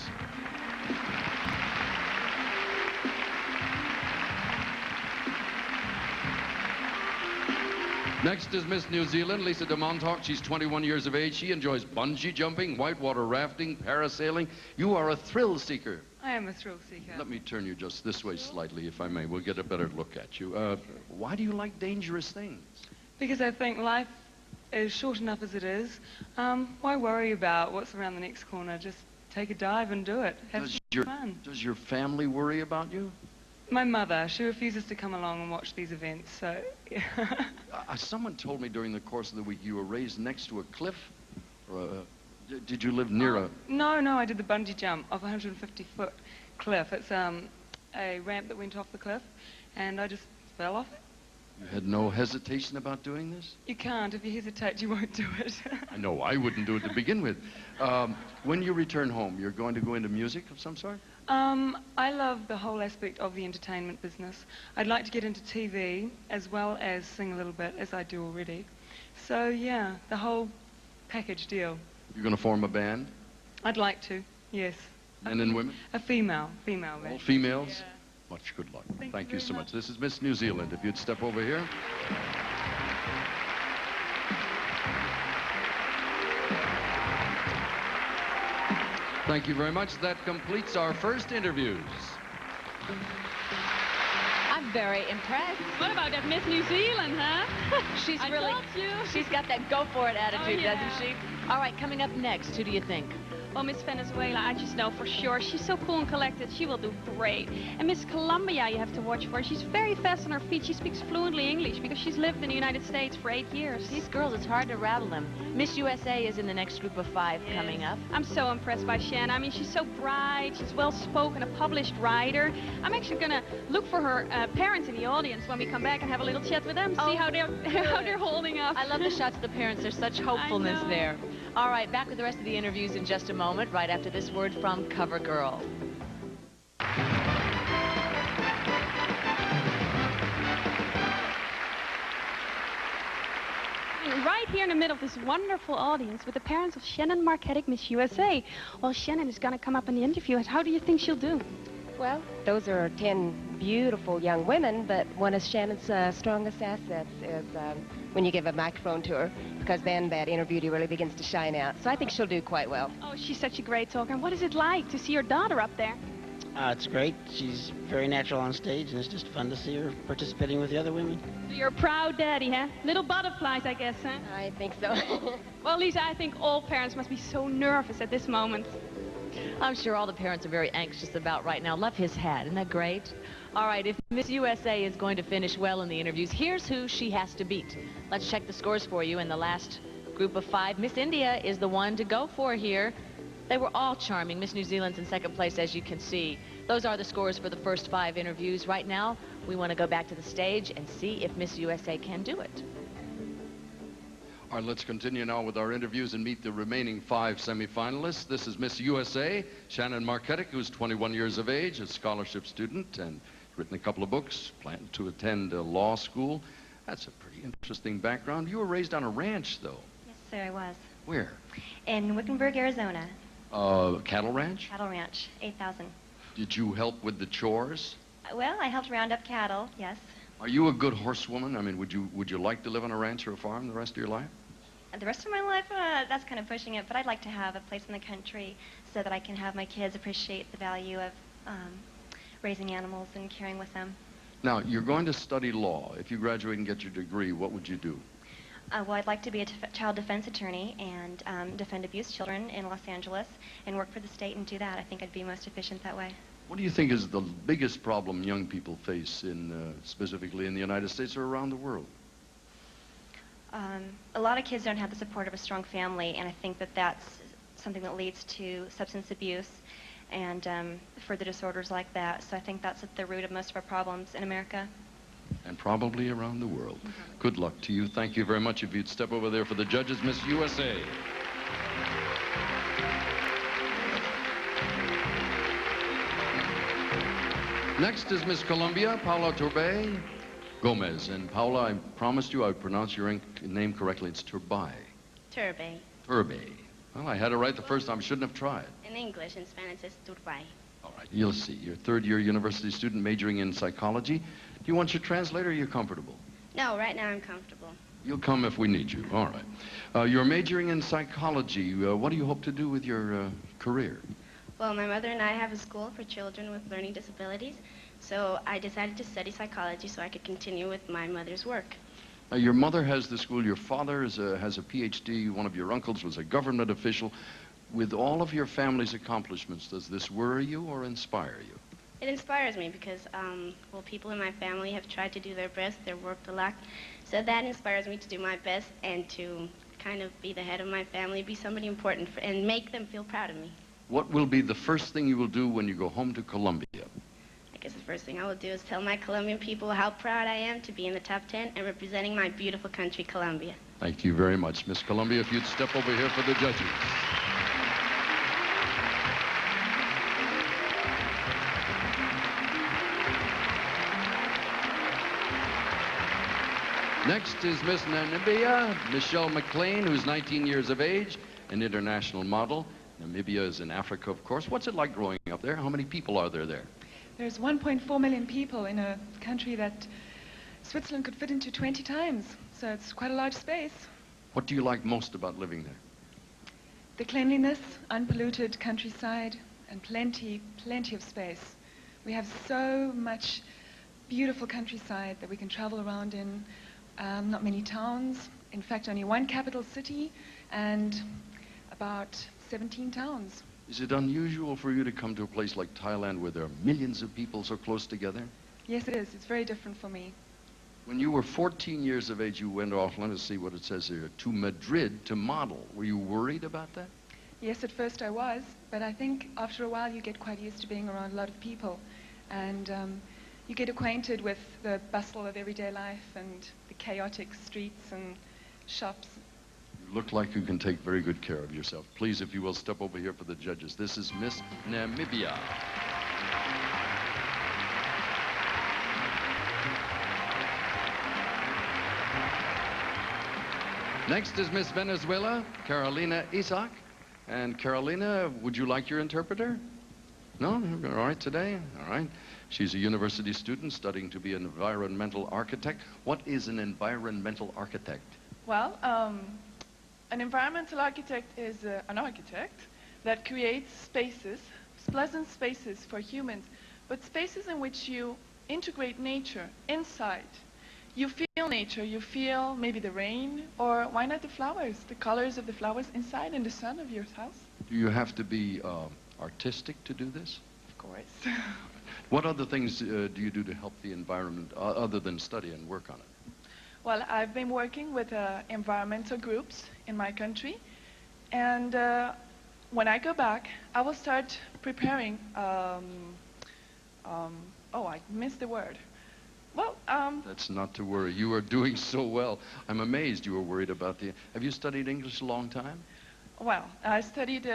Next is Miss New Zealand, Lisa de Montauk. She's 21 years of age. She enjoys bungee jumping, whitewater rafting, parasailing. You are a thrill seeker. I am a thrill seeker. Let me turn you just this way slightly, if I may. We'll get a better look at you. Why do you like dangerous things? Because I think life is short enough as it is. Why worry about what's around the next corner? Just take a dive and do it. Have fun. Does your family worry about you? My mother, she refuses to come along and watch these events, so... Yeah. Someone told me during the course of the week you were raised next to a cliff. Did you live near a... No, I did the bungee jump off a 150-foot cliff. It's a ramp that went off the cliff, and I just fell off it. You had no hesitation about doing this? You can't. If you hesitate, you won't do it. I know. I wouldn't do it to begin with. When you return home, you're going to go into music of some sort? I love the whole aspect of the entertainment business. I'd like to get into TV as well as sing a little bit, as I do already. So, yeah, the whole package deal. You're going to form a band? I'd like to, yes. Men and women? A female band. All females? Yeah. Much good luck. Thank you so much. This is Miss New Zealand. If you'd step over here. Thank you very much. That completes our first interviews. I'm very impressed. What about that Miss New Zealand, huh? She's I really, told you. she's got that go for it attitude, Oh, yeah. doesn't she? All right, coming up next, who do you think? Well, Miss Venezuela, I just know for sure. She's so cool and collected. She will do great. And Miss Colombia, you have to watch for. She's very fast on her feet. She speaks fluently English because she's lived in the United States for 8 years. These girls, it's hard to rattle them. Miss USA is in the next group of 5 coming up. I'm so impressed by Shannon. I mean, she's so bright. She's well-spoken, a published writer. I'm actually going to look for her parents in the audience when we come back and have a little chat with them, see how they're holding up. I love the shots of the parents. There's such hopefulness there. All right, back with the rest of the interviews in just a moment, right after this word from CoverGirl. Right here in the middle of this wonderful audience with the parents of Shannon Marketic, Miss USA. Well, Shannon is going to come up in the interview. How do you think she'll do? Well, those are 10 beautiful young women, but one of Shannon's strongest assets is when you give a microphone to her, because then that interviewee really begins to shine out. So I think she'll do quite well. Oh, she's such a great talker. And what is it like to see your daughter up there? It's great. She's very natural on stage, and it's just fun to see her participating with the other women. So you're a proud daddy, huh? Little butterflies, I guess, huh? I think so. Well, Lisa, I think all parents must be so nervous at this moment. I'm sure all the parents are very anxious about right now. Love his hat. Isn't that great? All right, if Miss USA is going to finish well in the interviews, here's who she has to beat. Let's check the scores for you in the last group of 5. Miss India is the one to go for here. They were all charming. Miss New Zealand's in second place, as you can see. Those are the scores for the first 5 interviews. Right now, we want to go back to the stage and see if Miss USA can do it. All right, let's continue now with our interviews and meet the remaining 5 semifinalists. This is Miss USA, Shannon Marketic, who's 21 years of age, a scholarship student, and written a couple of books, planned to attend law school. That's a pretty interesting background. You were raised on a ranch, though. Yes, sir, I was. Where? In Wickenburg, Arizona. Cattle ranch? Cattle ranch, 8,000. Did you help with the chores? Well, I helped round up cattle, yes. Are you a good horsewoman? I mean, would you like to live on a ranch or a farm the rest of your life? The rest of my life, that's kind of pushing it, but I'd like to have a place in the country so that I can have my kids appreciate the value of raising animals and caring with them. Now, you're going to study law. If you graduate and get your degree, what would you do? Well, I'd like to be a child defense attorney and defend abused children in Los Angeles and work for the state and do that. I think I'd be most efficient that way. What do you think is the biggest problem young people face specifically in the United States or around the world? A lot of kids don't have the support of a strong family, and I think that that's something that leads to substance abuse and further disorders like that. So I think that's at the root of most of our problems in America. And probably around the world. Good luck to you. Thank you very much. If you'd step over there for the judges, Miss USA. Next is Miss Colombia, Paula Turbay Gomez. And Paula, I promised you I would pronounce your name correctly. It's Turbay. Turbay. Turbay. Well, I had it right the first time. Shouldn't have tried. In English, in Spanish, it's Turbay. All right, you'll see. You're a third-year university student majoring in psychology. Do you want your translator or are you comfortable? No, right now I'm comfortable. You'll come if we need you. All right. You're majoring in psychology. What do you hope to do with your career? Well, my mother and I have a school for children with learning disabilities, so I decided to study psychology so I could continue with my mother's work. Your mother has the school. Your father has a PhD. One of your uncles was a government official. With all of your family's accomplishments, does this worry you or inspire you? It inspires me because, well, people in my family have tried to do their best. They've worked a lot. So that inspires me to do my best and to kind of be the head of my family, be somebody important, and make them feel proud of me. What will be the first thing you will do when you go home to Colombia? I guess the first thing I will do is tell my Colombian people how proud I am to be in the top 10 and representing my beautiful country, Colombia. Thank you very much. Miss Colombia, if you'd step over here for the judges. Next is Miss Namibia, Michelle McLean, who's 19 years of age, an international model. Namibia is in Africa, of course. What's it like growing up there? How many people are there? There's 1.4 million people in a country that Switzerland could fit into 20 times, so it's quite a large space. What do you like most about living there? The cleanliness, unpolluted countryside, and plenty of space. We have so much beautiful countryside that we can travel around in. Not many towns. In fact, only one capital city and about 17 towns. Is it unusual for you to come to a place like Thailand where there are millions of people so close together? Yes, it is. It's very different for me. When you were 14 years of age, you went off, let us see what it says here, to Madrid to model. Were you worried about that? Yes, at first I was, but I think after a while you get quite used to being around a lot of people. And you get acquainted with the bustle of everyday life and the chaotic streets and shops. You look like you can take very good care of yourself. Please, if you will, step over here for the judges. This is Miss Namibia. Next is Miss Venezuela, Carolina Isaac. And Carolina, would you like your interpreter? No? All right today? All right. She's a university student studying to be an environmental architect. What is an environmental architect? Well, an environmental architect is an architect that creates spaces, pleasant spaces for humans, but spaces in which you integrate nature inside. You feel nature, you feel maybe the rain, or why not the flowers, the colors of the flowers inside in the sun of your house. Do you have to be artistic to do this? Of course. What other things do you do to help the environment other than study and work on it? Well, I've been working with environmental groups in my country, and when I go back, I will start preparing, oh, I missed the word. Well, That's not to worry. You are doing so well. I'm amazed you were worried about the... Have you studied English a long time? Well, I studied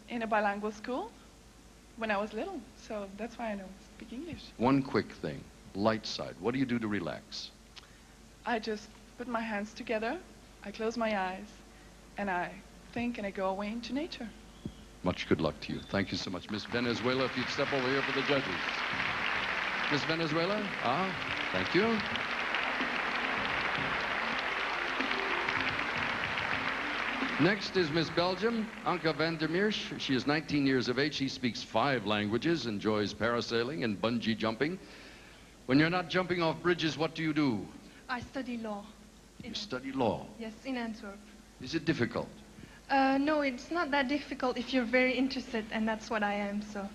in a bilingual school when I was little, so that's why I know speak English. One quick thing, light side. What do you do to relax? I just put my hands together, I close my eyes, and I think and I go away into nature. Much good luck to you. Thank you so much. Miss Venezuela, if you'd step over here for the judges. Miss Venezuela, thank you. Next is Miss Belgium, Anke van der Meersch. She is 19 years of age. She speaks 5 languages, enjoys parasailing and bungee jumping. When you're not jumping off bridges, what do you do? I study law. You study law. Yes, in Antwerp. Is it difficult? No, it's not that difficult if you're very interested, and that's what I am, so.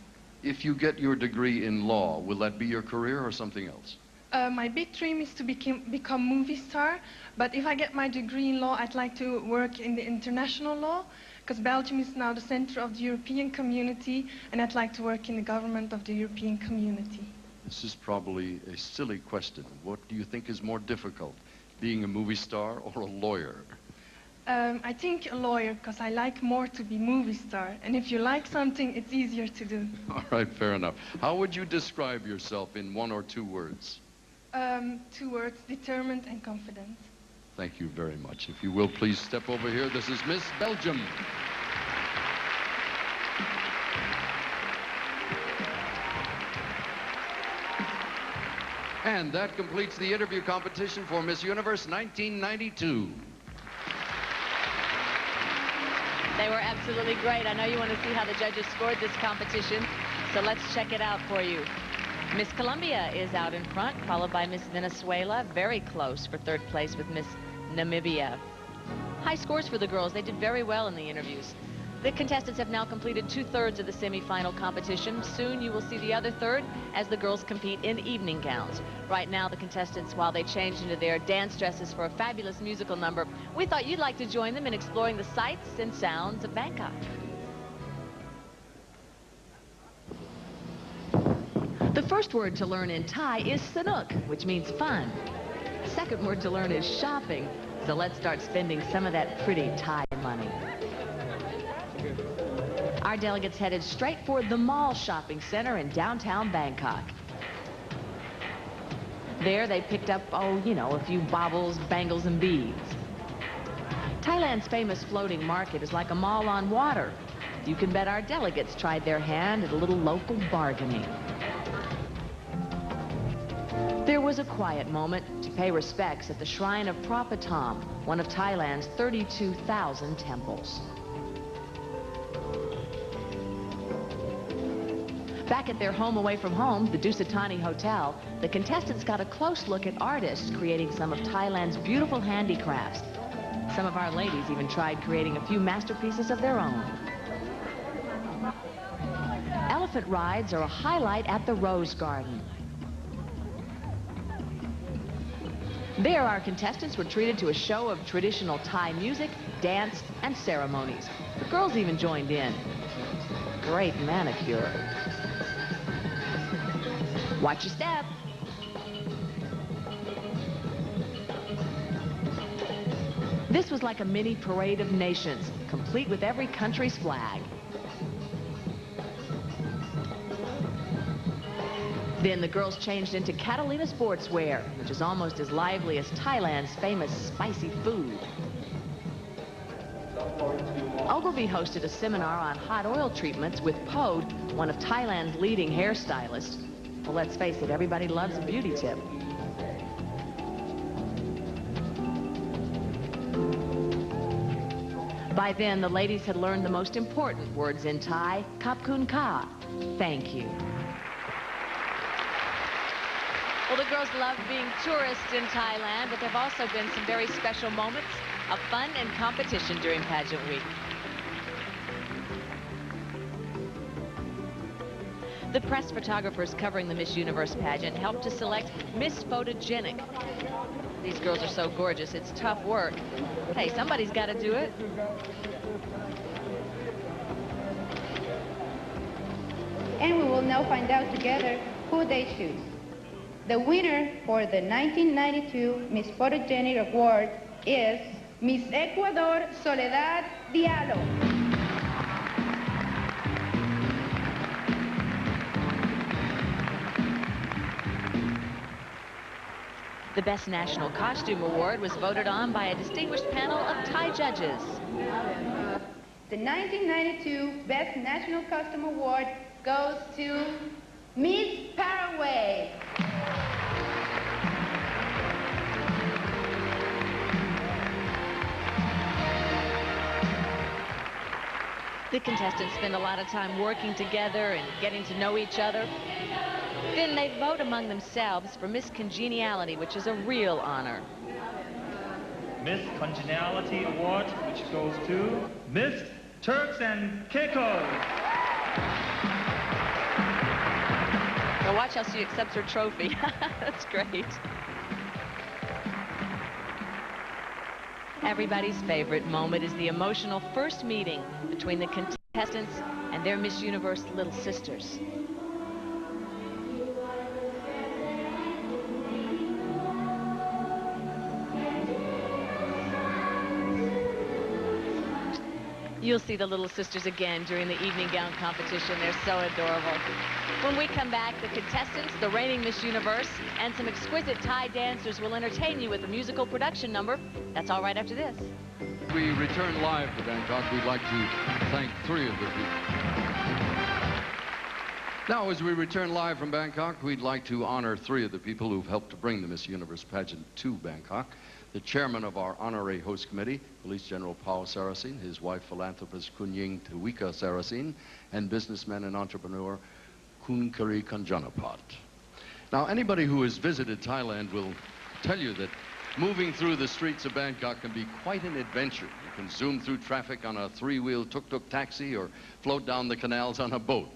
If you get your degree in law, will that be your career or something else? My big dream is to become movie star, but if I get my degree in law, I'd like to work in the international law, because Belgium is now the center of the European community, and I'd like to work in the government of the European community. This is probably a silly question. What do you think is more difficult, being a movie star or a lawyer? I think a lawyer, because I like more to be movie star, and if you like something, it's easier to do. All right, fair enough. How would you describe yourself in 1 or 2 words? 2 words, determined and confident. Thank you very much. If you will, please step over here. This is Miss Belgium. And that completes the interview competition for Miss Universe 1992. They were absolutely great. I know you want to see how the judges scored this competition, so let's check it out for you. Miss Colombia is out in front, followed by Miss Venezuela, very close for 3rd place with Miss Namibia. High scores for the girls. They did very well in the interviews. The contestants have now completed 2/3 of the semifinal competition. Soon you will see the other third as the girls compete in evening gowns. Right now, the contestants, while they change into their dance dresses for a fabulous musical number, we thought you'd like to join them in exploring the sights and sounds of Bangkok. The first word to learn in Thai is Sanook, which means fun. The second word to learn is shopping. So let's start spending some of that pretty Thai money. Our delegates headed straight for the Mall Shopping Center in downtown Bangkok. There they picked up, oh, you know, a few baubles, bangles, and beads. Thailand's famous floating market is like a mall on water. You can bet our delegates tried their hand at a little local bargaining. There was a quiet moment to pay respects at the shrine of Prapatom, one of Thailand's 32,000 temples. Back at their home away from home, the Dusatani Hotel, the contestants got a close look at artists creating some of Thailand's beautiful handicrafts. Some of our ladies even tried creating a few masterpieces of their own. Elephant rides are a highlight at the Rose Garden. There, our contestants were treated to a show of traditional Thai music, dance, and ceremonies. The girls even joined in. Great manicure. Watch your step. This was like a mini parade of nations, complete with every country's flag. Then the girls changed into Catalina sportswear, which is almost as lively as Thailand's famous spicy food. Ogilvy hosted a seminar on hot oil treatments with Pode, one of Thailand's leading hairstylists. Well, let's face it, everybody loves a beauty tip. By then, the ladies had learned the most important words in Thai, Kap Kun Ka, thank you. Well, the girls love being tourists in Thailand, but there have also been some very special moments of fun and competition during pageant week. The press photographers covering the Miss Universe pageant helped to select Miss Photogenic. These girls are so gorgeous, it's tough work. Hey, somebody's got to do it. And we will now find out together who they choose. The winner for the 1992 Miss Photogenic Award is Miss Ecuador Soledad Diallo. The Best National Costume Award was voted on by a distinguished panel of Thai judges. The 1992 Best National Costume Award goes to Miss Paraguay. The contestants spend a lot of time working together and getting to know each other. Then they vote among themselves for Miss Congeniality, which is a real honor. Miss Congeniality Award, which goes to Miss Turks and Caicos. Now watch how she accepts her trophy. That's great. Everybody's favorite moment is the emotional first meeting between the contestants and their Miss Universe little sisters. You'll see the little sisters again during the evening gown competition. They're so adorable. When we come back, the contestants, the reigning Miss Universe, and some exquisite Thai dancers will entertain you with a musical production number. That's all right after this. We return live to Bangkok. We'd like to thank three of the people. Now, as we return live from Bangkok, we'd like to honor three of the people who've helped to bring the Miss Universe pageant to Bangkok. The chairman of our honorary host committee, Police General Pao Saracen, his wife, philanthropist Kunying Tewika Saracen, and businessman and entrepreneur Kun Kari Kanjanapat. Now, anybody who has visited Thailand will tell you that moving through the streets of Bangkok can be quite an adventure. You can zoom through traffic on a three-wheel tuk-tuk taxi or float down the canals on a boat.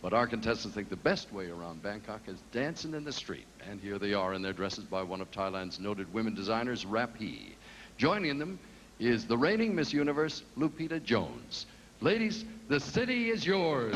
But our contestants think the best way around Bangkok is dancing in the street. And here they are in their dresses by one of Thailand's noted women designers, Rap Hee. Joining them is the reigning Miss Universe, Lupita Jones. Ladies, the city is yours.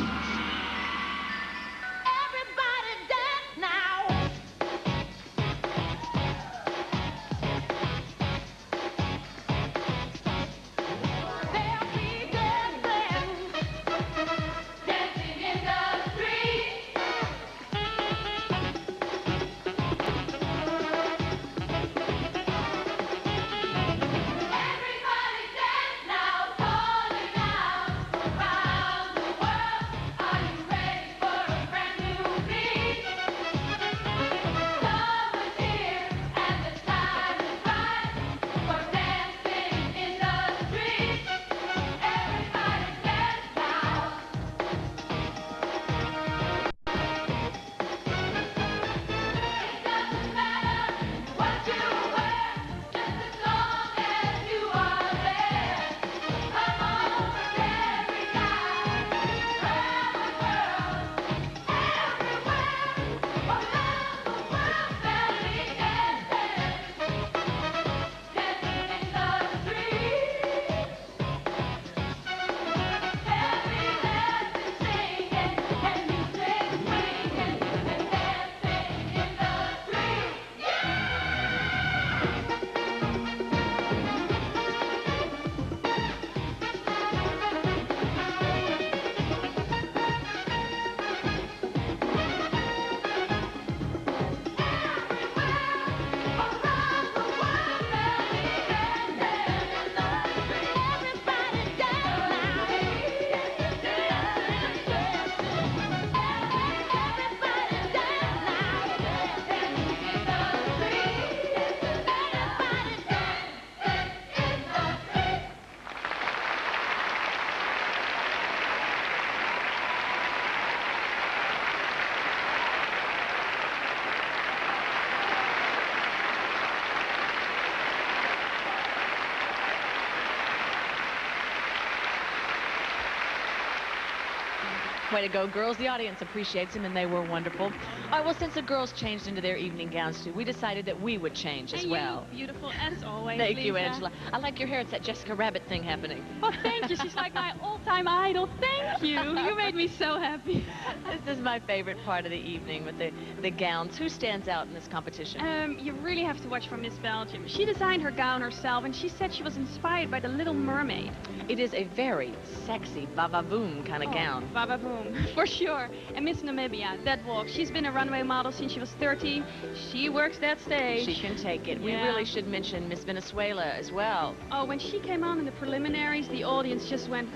Way to go, girls. The audience appreciates them, and they were wonderful. All right, well, since the girls changed into their evening gowns, too, we decided that we would change as And well. You look beautiful, as always, Thank you, Lisa. Angela. I like your hair. It's that Jessica Rabbit thing happening. Well, thank you. She's like my all-time idol. Thank you. You made me so happy. This is my favorite part of the evening with the gowns. Who stands out in this competition? You really have to watch for Miss Belgium. She designed her gown herself, and she said she was inspired by The Little Mermaid. It is a very sexy, va-va-voom kind of gown. Ba-ba-boom, for sure. And Miss Namibia, that walk. She's been a runway model since she was 13. She works that stage. She can take it. We Yeah. really should mention Miss Venezuela as well. Oh, when she came on in the preliminaries, the audience just went,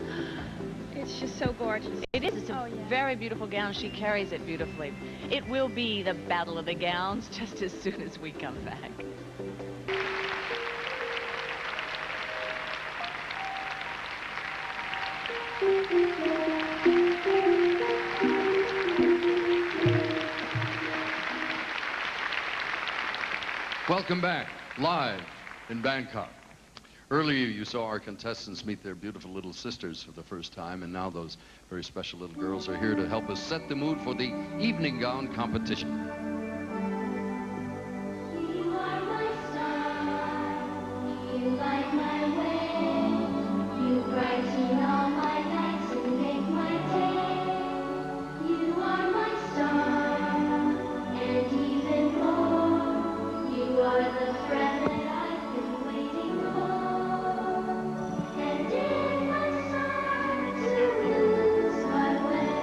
it's just so gorgeous. It is. It's a very beautiful gown. She carries it beautifully. It will be the battle of the gowns just as soon as we come back. Welcome back, live in Bangkok. Earlier you saw our contestants meet their beautiful little sisters for the first time, and now those very special little girls are here to help us set the mood for the evening gown competition. You are my star, you light my way, you brighten all my nights and make my day. You are my star, and even more, you are the friend that I've been waiting for. And if I start to lose my way,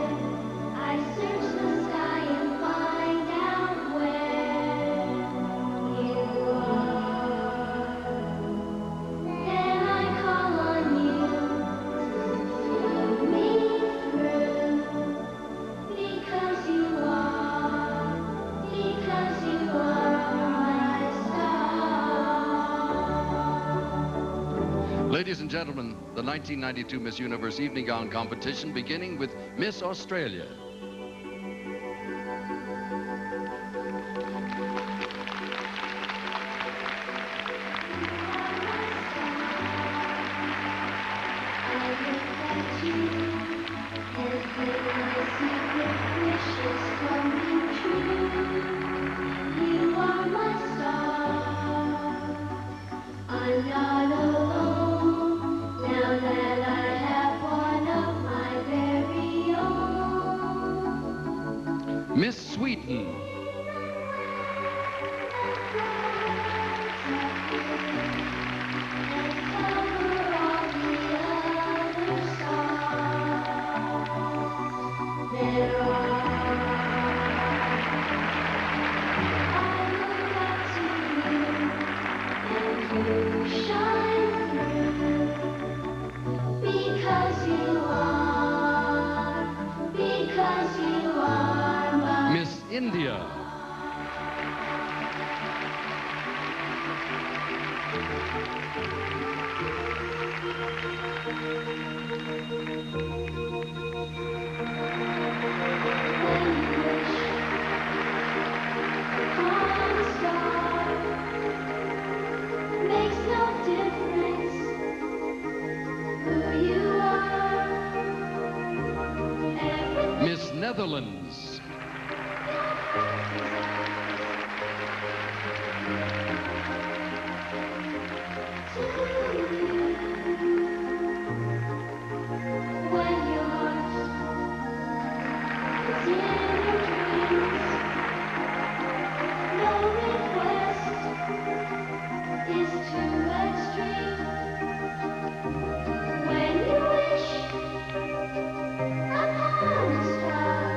I search the sky and find out where you are. Then I call on you to see me through, because you are my star. Ladies and gentlemen, the 1992 Miss Universe Evening Gown Competition, beginning with Miss Australia. You are my star. I'm not alone now that I have one of my very own. Miss Sweden. There are you shine through, because you are my Miss India. makes no difference who you are. Miss Netherlands. When your heart is in your dreams, no request is too extreme. When you wish upon a star,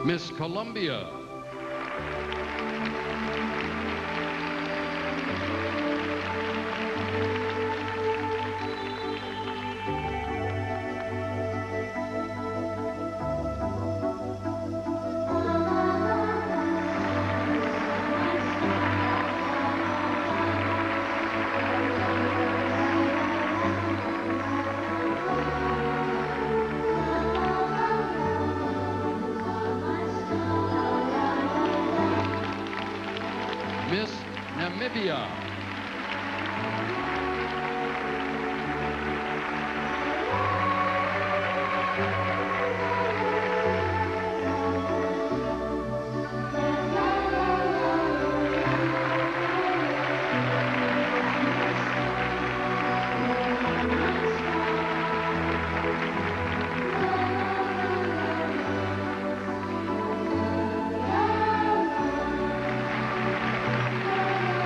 Miss Colombia. Miss Namibia.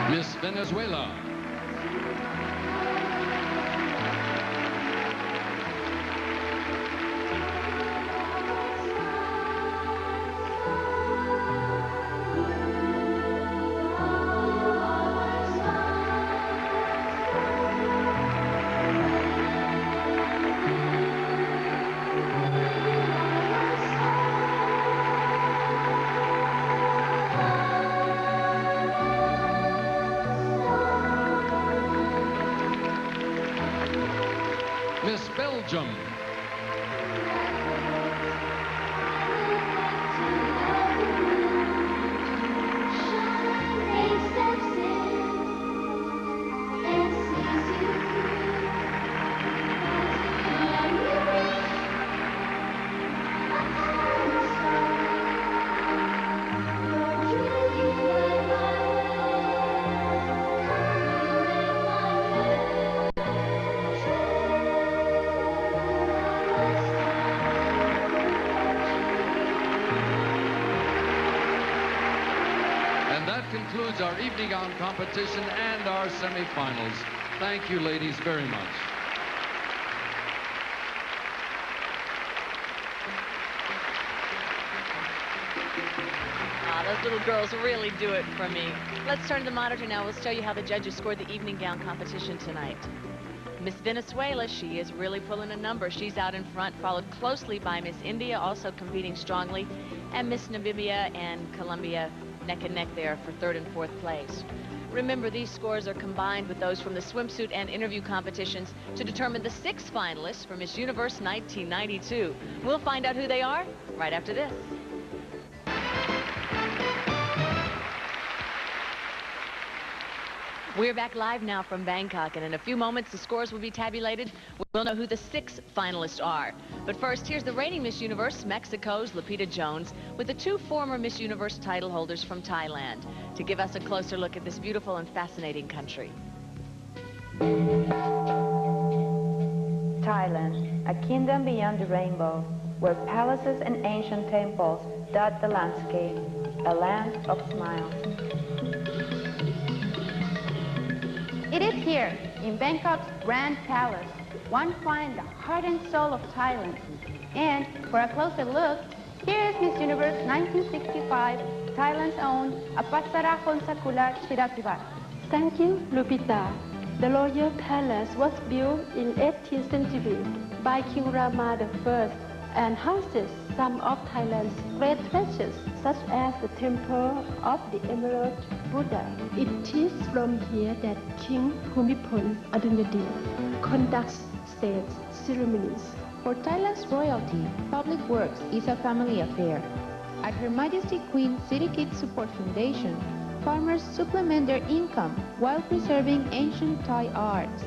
Miss Venezuela. Miss Belgium. And that concludes our evening gown competition and our semifinals. Thank you, ladies, very much. Those little girls really do it for me. Let's turn to the monitor now. We'll show you how the judges scored the evening gown competition tonight. Miss Venezuela, she is really pulling a number. She's out in front, followed closely by Miss India, also competing strongly, and Miss Namibia and Colombia neck and neck there for third and fourth place. Remember, these scores are combined with those from the swimsuit and interview competitions to determine the 6 finalists for Miss Universe 1992. We'll find out who they are right after this. We're back live now from Bangkok, and in a few moments the scores will be tabulated. We'll know who the 6 finalists are. But first, here's the reigning Miss Universe, Mexico's Lupita Jones, with the 2 former Miss Universe title holders from Thailand, to give us a closer look at this beautiful and fascinating country. Thailand, a kingdom beyond the rainbow, where palaces and ancient temples dot the landscape, a land of smiles. It is here, in Bangkok's Grand Palace, one finds the heart and soul of Thailand. And for a closer look, here is Miss Universe 1965, Thailand's own Apasara Khonsakula Chirapivat. Thank you, Lupita. The royal palace was built in 18th century by King Rama I and houses some of Thailand's great treasures, such as the Temple of the Emerald Buddha. It is from here that King Bhumibol Adulyadej conducts state ceremonies. For Thailand's royalty, public works is a family affair. At Her Majesty Queen City Kids Support Foundation, farmers supplement their income while preserving ancient Thai arts.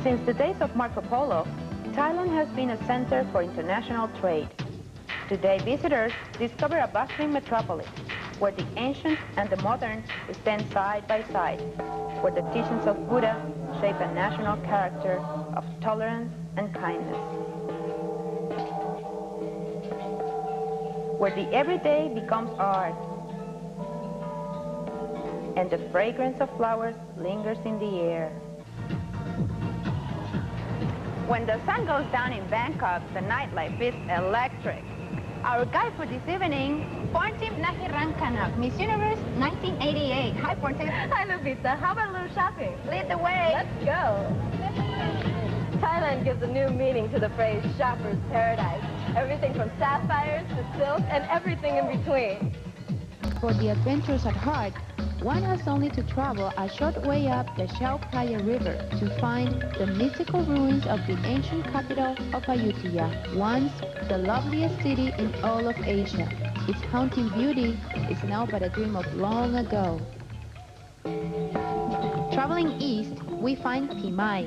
Since the days of Marco Polo, Thailand has been a center for international trade. Today, visitors discover a bustling metropolis where the ancient and the modern stand side by side, where the teachings of Buddha shape a national character of tolerance and kindness, where the everyday becomes art, and the fragrance of flowers lingers in the air. When the sun goes down in Bangkok, the nightlife is electric. Our guide for this evening, Portim Nahirankana, Miss Universe 1988. Hi, Portim. Hi, Lupita. How about a little shopping? Lead the way. Let's go. Thailand gives a new meaning to the phrase shopper's paradise. Everything from sapphires to silk and everything in between. For the adventurers at heart, one has only to travel a short way up the Chao Phraya River to find the mystical ruins of the ancient capital of Ayutthaya, once the loveliest city in all of Asia. Its haunting beauty is now but a dream of long ago. Traveling east, we find Phimai,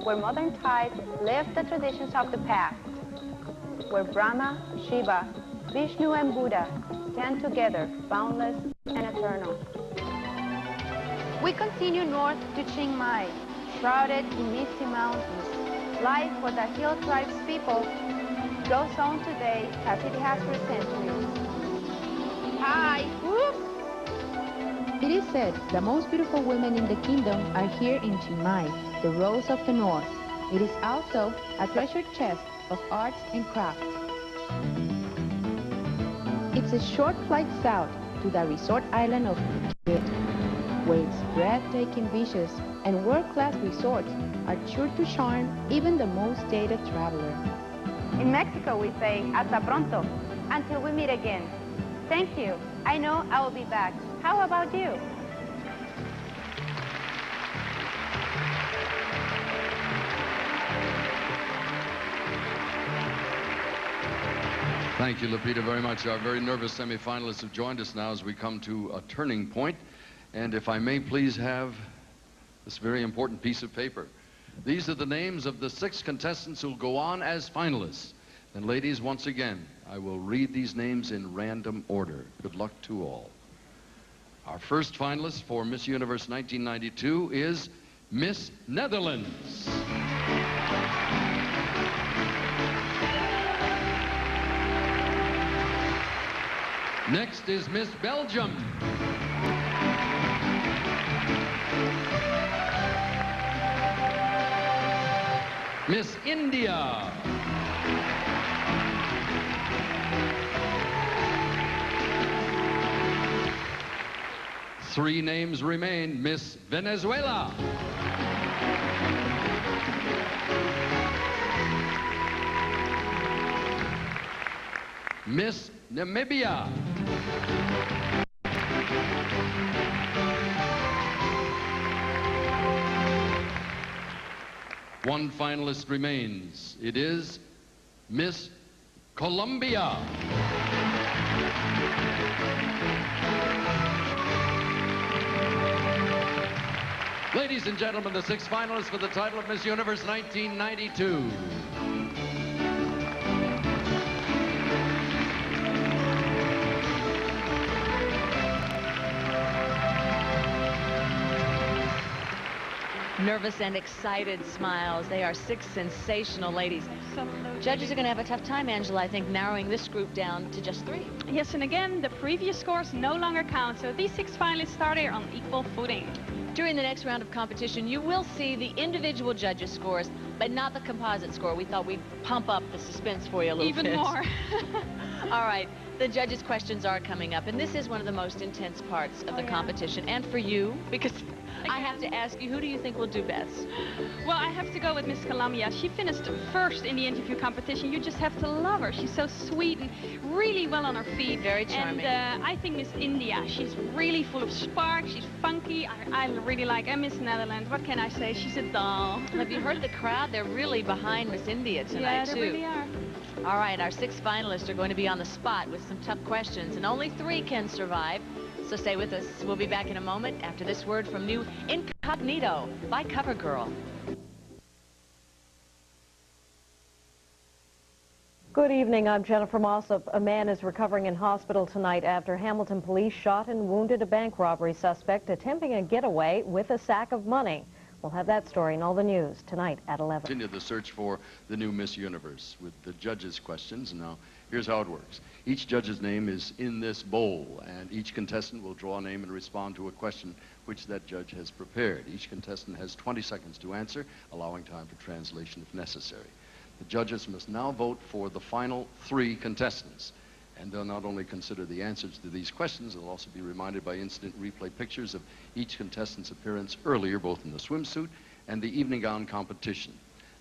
where modern Thais live the traditions of the past, where Brahma, Shiva, Vishnu and Buddha stand together, boundless and eternal. We continue north to Chiang Mai, shrouded in misty mountains. Life for the hill tribes people goes on today as it has for centuries. Hi! Whoop! It is said the most beautiful women in the kingdom are here in Chiang Mai, the Rose of the North. It is also a treasured chest of arts and crafts. It's a short flight south to the resort island of Phuket, where its breathtaking beaches and world-class resorts are sure to charm even the most dated traveler. In Mexico, we say, hasta pronto, until we meet again. Thank you. I know I will be back. How about you? Thank you, Lupita, very much. Our very nervous semifinalists have joined us now as we come to a turning point. And if I may please have this very important piece of paper. These are the names of the 6 contestants who'll go on as finalists. And ladies, once again, I will read these names in random order. Good luck to all. Our first finalist for Miss Universe 1992 is Miss Netherlands. Next is Miss Belgium. Miss India. Three names remain. Miss Venezuela. Miss Namibia. One finalist remains. It is Miss Colombia. Ladies and gentlemen, the 6 finalists for the title of Miss Universe 1992. Nervous and excited smiles. They are 6 sensational ladies. Absolutely. Judges are going to have a tough time, Angela, I think, narrowing this group down to just 3. Yes, and again, the previous scores no longer count, so these 6 finalists start here on equal footing. During the next round of competition, you will see the individual judges' scores, but not the composite score. We thought we'd pump up the suspense for you a little bit. Even more. All right, the judges' questions are coming up, and this is one of the most intense parts of the competition, and for you, because I have to ask you, who do you think will do best? Well, I have to go with Miss Colombia. She finished first in the interview competition. You just have to love her. She's so sweet and really well on her feet. Very charming. And I think Miss India, she's really full of spark. She's funky. I really like her. And Miss Netherlands, what can I say? She's a doll. Have you heard the crowd? They're really behind Miss India tonight, too. Yeah, they really are. All right, our 6 finalists are going to be on the spot with some tough questions, and only 3 can survive. So stay with us. We'll be back in a moment after this word from new Incognito by CoverGirl. Good evening. I'm Jennifer Mossop. A man is recovering in hospital tonight after Hamilton police shot and wounded a bank robbery suspect attempting a getaway with a sack of money. We'll have that story in all the news tonight at 11. Continue the search for the new Miss Universe with the judges' questions. Now, here's how it works. Each judge's name is in this bowl, and each contestant will draw a name and respond to a question which that judge has prepared. Each contestant has 20 seconds to answer, allowing time for translation if necessary. The judges must now vote for the final 3 contestants. And they'll not only consider the answers to these questions, they'll also be reminded by instant replay pictures of each contestant's appearance earlier, both in the swimsuit and the evening gown competition.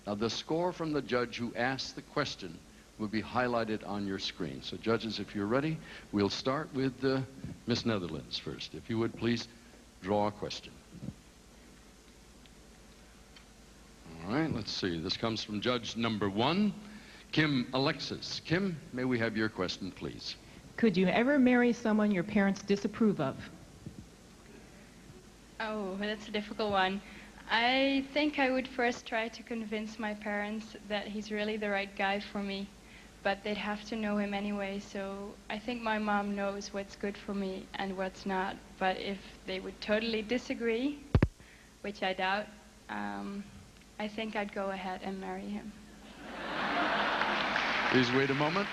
Now, the score from the judge who asked the question will be highlighted on your screen. So, judges, if you're ready, we'll start with Miss Netherlands first. If you would please draw a question. All right, let's see. This comes from judge number 1, Kim Alexis. Kim, may we have your question, please? Could you ever marry someone your parents disapprove of? Oh, that's a difficult one. I think I would first try to convince my parents that he's really the right guy for me, but they'd have to know him anyway, so I think my mom knows what's good for me and what's not. But if they would totally disagree, which I doubt, I think I'd go ahead and marry him. Please wait a moment.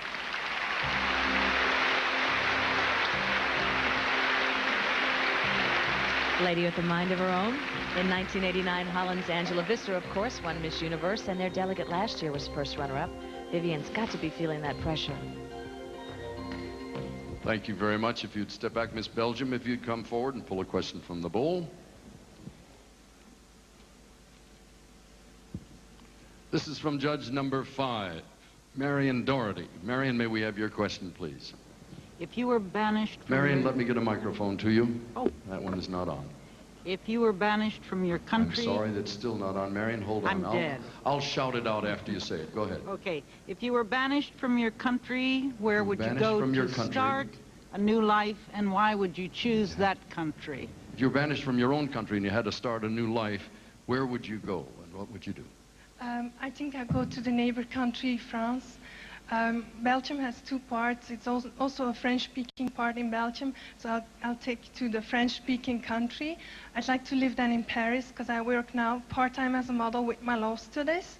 Lady with a mind of her own. In 1989, Holland's Angela Visser, of course, won Miss Universe, and their delegate last year was first runner-up. Vivian's got to be feeling that pressure. Thank you very much. If you'd step back, Miss Belgium, if you'd come forward and pull a question from the bowl. This is from judge number 5, Marion Doherty. Marion, may we have your question, please? If you were banished from Marion, your... let me get a microphone to you. Oh. That one is not on. If you were banished from your country... I'm sorry, that's still not on. Marion, hold on. I'm dead. I'll shout it out after you say it. Go ahead. Okay. If you were banished from your country, where would you go to start a new life, and why would you choose that country? If you're banished from your own country and you had to start a new life, where would you go and what would you do? I think I'll go to the neighbor country, France. Belgium has 2 parts. It's also a French-speaking part in Belgium, so I'll take to the French-speaking country. I'd like to live then in Paris, because I work now part-time as a model with my law studies.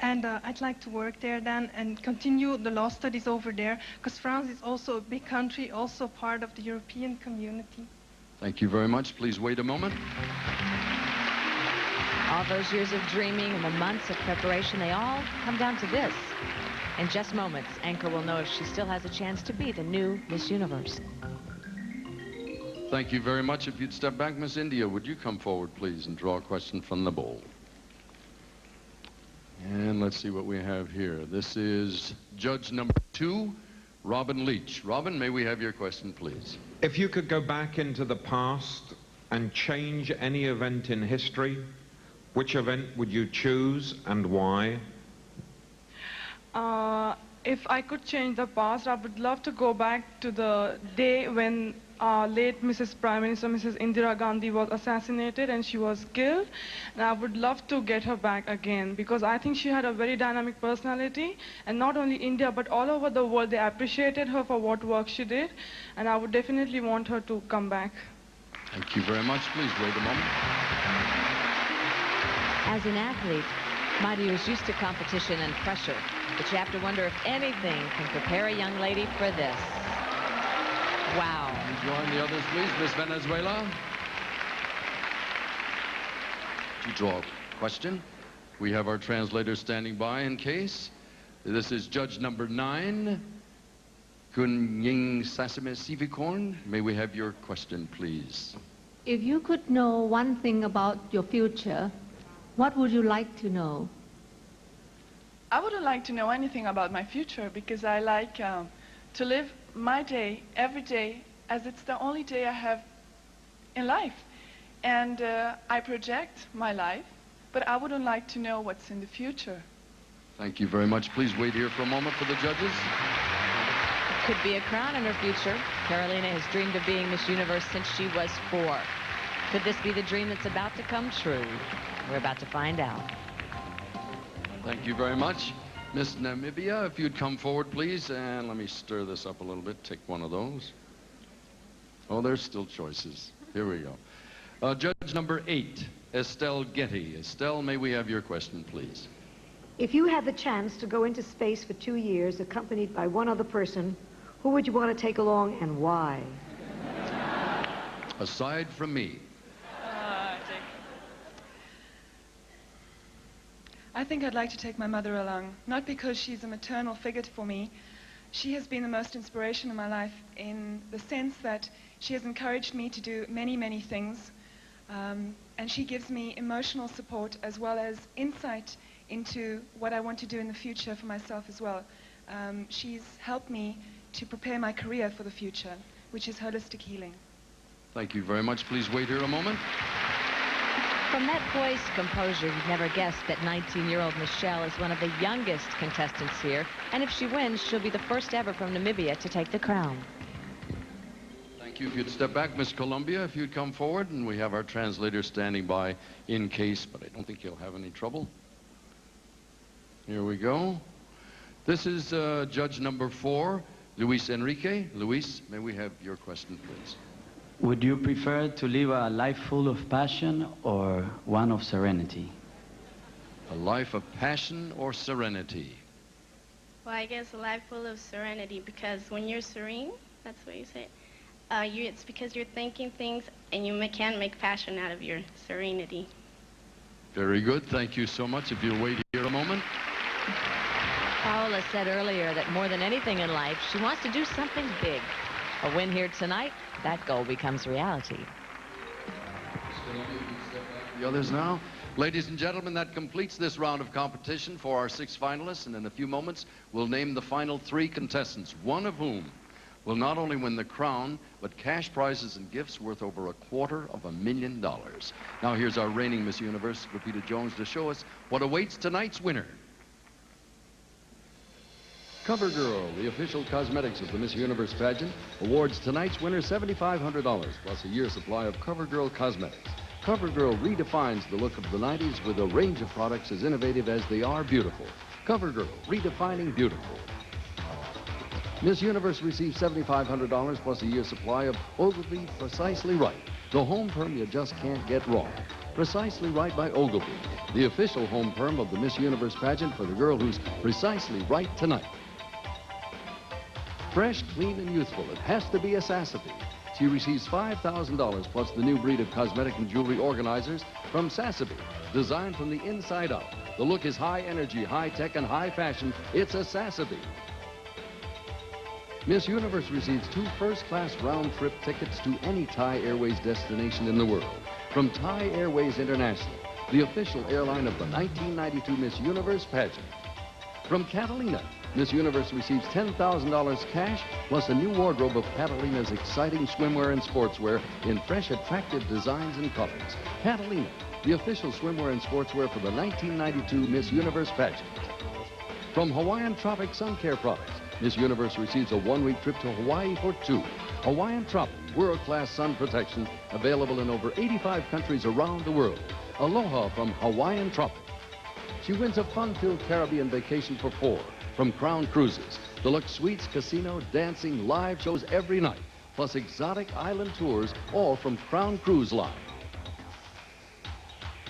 And I'd like to work there then and continue the law studies over there, because France is also a big country, also part of the European community. Thank you very much. Please wait a moment. All those years of dreaming and the months of preparation, they all come down to this. In just moments, Anchor will know if she still has a chance to be the new Miss Universe. Thank you very much. If you'd step back, Miss India, would you come forward, please, and draw a question from the bowl? And let's see what we have here. This is judge number 2, Robin Leach. Robin, may we have your question, please? If you could go back into the past and change any event in history, which event would you choose and why? If I could change the past, I would love to go back to the day when late Mrs. Prime Minister, Mrs. Indira Gandhi was assassinated and she was killed. And I would love to get her back again, because I think she had a very dynamic personality, and not only India but all over the world they appreciated her for what work she did, and I would definitely want her to come back. Thank you very much. Please wait a moment. As an athlete, Mighty was used to competition and pressure, but you have to wonder if anything can prepare a young lady for this. Wow. Join the others, please. Miss Venezuela. You draw a question. We have our translator standing by in case. This is judge number 9, Kunying Sasame Sivikorn. May we have your question, please? If you could know one thing about your future, what would you like to know? I wouldn't like to know anything about my future, because I like to live my day, every day, as it's the only day I have in life. And I project my life, but I wouldn't like to know what's in the future. Thank you very much. Please wait here for a moment for the judges. Could be a crown in her future. Carolina has dreamed of being Miss Universe since she was 4. Could this be the dream that's about to come true? We're about to find out. Thank you very much. Miss Namibia, if you'd come forward, please. And let me stir this up a little bit. Take one of those. Oh, there's still choices. Here we go. Judge number 8, Estelle Getty. Estelle, may we have your question, please? If you had the chance to go into space for 2 years, accompanied by one other person, who would you want to take along and why? Aside from me. I think I'd like to take my mother along, not because she's a maternal figure for me. She has been the most inspiration in my life in the sense that she has encouraged me to do many, many things. And she gives me emotional support as well as insight into what I want to do in the future for myself as well. She's helped me to prepare my career for the future, which is holistic healing. Thank you very much. Please wait here a moment. From that poised composure, you'd never guess that 19-year-old Michelle is one of the youngest contestants here. And if she wins, she'll be the first ever from Namibia to take the crown. Thank you. If you'd step back, Miss Columbia, if you'd come forward, and we have our translator standing by in case, but I don't think you'll have any trouble. Here we go. This is judge number 4, Luis Enrique. Luis, may we have your question, please? Would you prefer to live a life full of passion or one of serenity? A life of passion or serenity? Well, I guess a life full of serenity, because when you're serene, that's what you say, it's because you're thinking things and you can make passion out of your serenity. Very good. Thank you so much. If you'll wait here a moment. Paola said earlier that more than anything in life, she wants to do something big. A win here tonight, that goal becomes reality. The others now. Ladies and gentlemen, that completes this round of competition for our 6 finalists, and in a few moments, we'll name the final 3 contestants, one of whom will not only win the crown, but cash prizes and gifts worth over $250,000. Now here's our reigning Miss Universe, Lupita Jones, to show us what awaits tonight's winner. CoverGirl, the official cosmetics of the Miss Universe pageant, awards tonight's winner $7,500 plus a year's supply of CoverGirl cosmetics. CoverGirl redefines the look of the 90s with a range of products as innovative as they are beautiful. CoverGirl, redefining beautiful. Miss Universe receives $7,500 plus a year's supply of Ogilvy Precisely Right, the home perm you just can't get wrong. Precisely Right by Ogilvy, the official home perm of the Miss Universe pageant for the girl who's precisely right tonight. Fresh, clean, and youthful, it has to be a Sassafy. She receives $5,000 plus the new breed of cosmetic and jewelry organizers from Sassafy, designed from the inside out. The look is high energy, high tech, and high fashion. It's a Sassafy. Miss Universe receives 2 first-class round-trip tickets to any Thai Airways destination in the world from Thai Airways International, the official airline of the 1992 Miss Universe pageant. From Catalina, Miss Universe receives $10,000 cash plus a new wardrobe of Catalina's exciting swimwear and sportswear in fresh, attractive designs and colors. Catalina, the official swimwear and sportswear for the 1992 Miss Universe pageant. From Hawaiian Tropic Sun Care Products, Miss Universe receives a 1-week trip to Hawaii for 2. Hawaiian Tropic, world-class sun protection, available in over 85 countries around the world. Aloha from Hawaiian Tropic. She wins a fun-filled Caribbean vacation for 4 from Crown Cruises. Deluxe suites, casino, dancing, live shows every night, plus exotic island tours, all from Crown Cruise Line.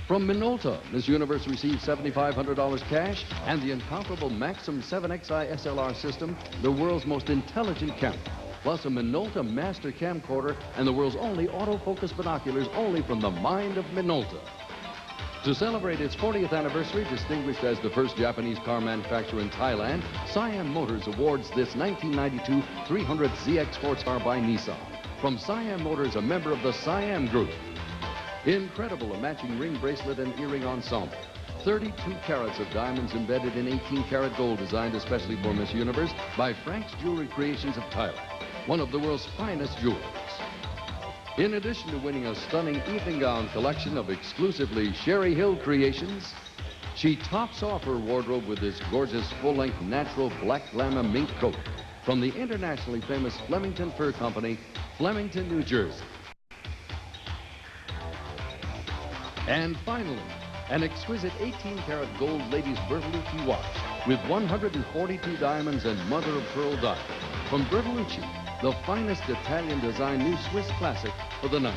From Minolta, Miss Universe receives $7,500 cash and the incomparable Maxim 7XI SLR system, the world's most intelligent camera, plus a Minolta master camcorder and the world's only autofocus binoculars, only from the mind of Minolta. To celebrate its 40th anniversary, distinguished as the first Japanese car manufacturer in Thailand, Siam Motors awards this 1992 300ZX sports car by Nissan. From Siam Motors, a member of the Siam Group. Incredible, a matching ring, bracelet, and earring ensemble. 32 carats of diamonds embedded in 18-karat gold, designed especially for Miss Universe by Frank's Jewelry Creations of Thailand, one of the world's finest jewelers. In addition to winning a stunning evening gown collection of exclusively Sherry Hill creations, she tops off her wardrobe with this gorgeous full-length natural black glamour mink coat from the internationally famous Flemington Fur Company, Flemington, New Jersey. And finally, an exquisite 18-karat gold ladies Bertolucci watch with 142 diamonds and mother-of-pearl diamonds from Bertolucci, the finest Italian-designed new Swiss classic for the 90s.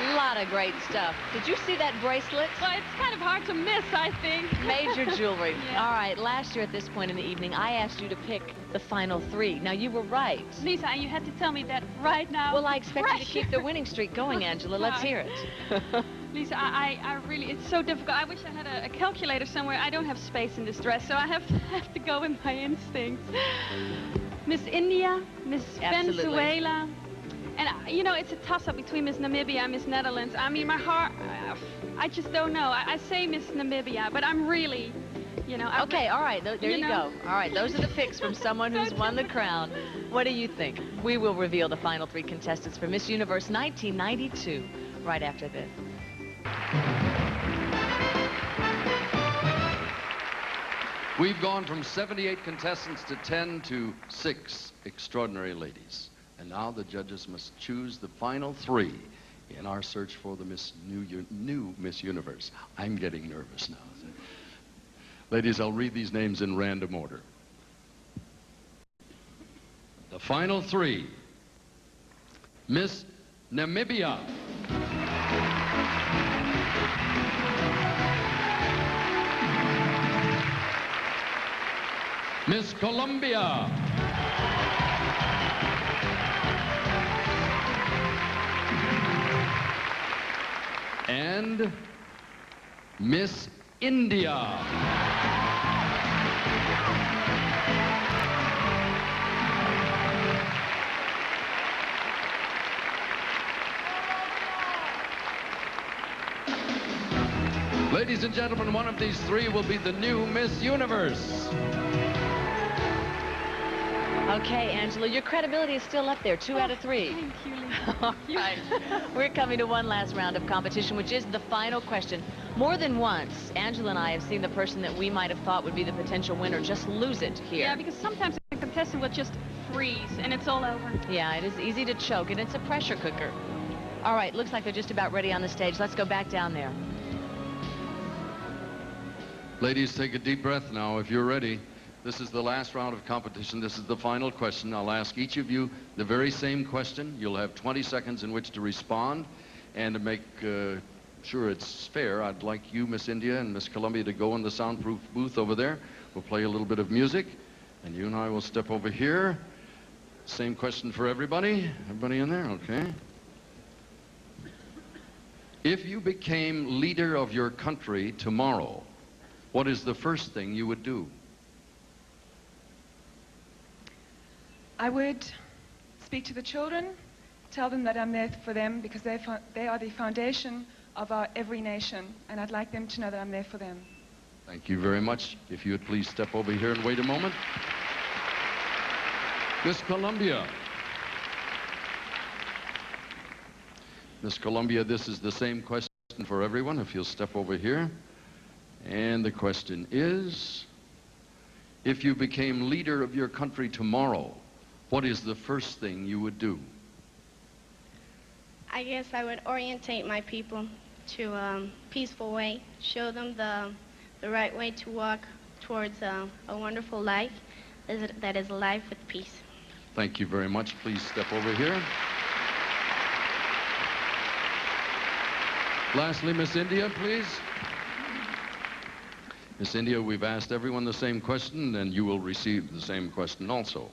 A lot of great stuff. Did you see that bracelet? Well, it's kind of hard to miss, I think. Major jewelry. Yeah. All right, last year at this point in the evening, I asked you to pick the final 3. Now, you were right. Lisa, you had to tell me that right now. Well, I expect you to keep the winning streak going, Angela. Let's hear it. Lisa, I really, it's so difficult. I wish I had a calculator somewhere. I don't have space in this dress, so I have to go with my instincts. Miss India, Miss Venezuela, and you know, it's a toss-up between Miss Namibia and Miss Netherlands. I mean, my heart, I just don't know. I say Miss Namibia, but I'm really, you know. Okay, all right, there you go. All right, those are the picks from someone who's won the crown. What do you think? We will reveal the final 3 contestants for Miss Universe 1992 right after this. We've gone from 78 contestants to 10 to 6 extraordinary ladies. And now the judges must choose the final 3 in our search for the new Miss Universe. I'm getting nervous now. Ladies, I'll read these names in random order. The final 3. Miss Namibia. Miss Colombia. And Miss India. Ladies and gentlemen, one of these 3 will be the new Miss Universe. Okay, Angela, your credibility is still up there, 2 out of 3. Thank you, Lisa. All right. We're coming to one last round of competition, which is the final question. More than once, Angela and I have seen the person that we might have thought would be the potential winner just lose it here. Yeah, because sometimes a contestant will just freeze, and it's all over. Yeah, it is easy to choke, and it's a pressure cooker. All right, looks like they're just about ready on the stage. Let's go back down there. Ladies, take a deep breath now if you're ready. This is the last round of competition. This is the final question. I'll ask each of you the very same question. You'll have 20 seconds in which to respond. And to make sure it's fair, I'd like you, Miss India and Miss Colombia, to go in the soundproof booth over there. We'll play a little bit of music. And you and I will step over here. Same question for everybody. Everybody in there? Okay. If you became leader of your country tomorrow, what is the first thing you would do? I would speak to the children, tell them that I'm there for them because they are the foundation of our every nation, and I'd like them to know that I'm there for them. Thank you very much. If you would please step over here and wait a moment. Miss Colombia. Miss Colombia, this is the same question for everyone. If you'll step over here. And the question is, if you became leader of your country tomorrow, what is the first thing you would do? I guess I would orientate my people to a peaceful way, show them the right way to walk towards a wonderful life that is a life with peace. Thank you very much. Please step over here. Lastly, Miss India, please. Miss India, we've asked everyone the same question, and you will receive the same question also.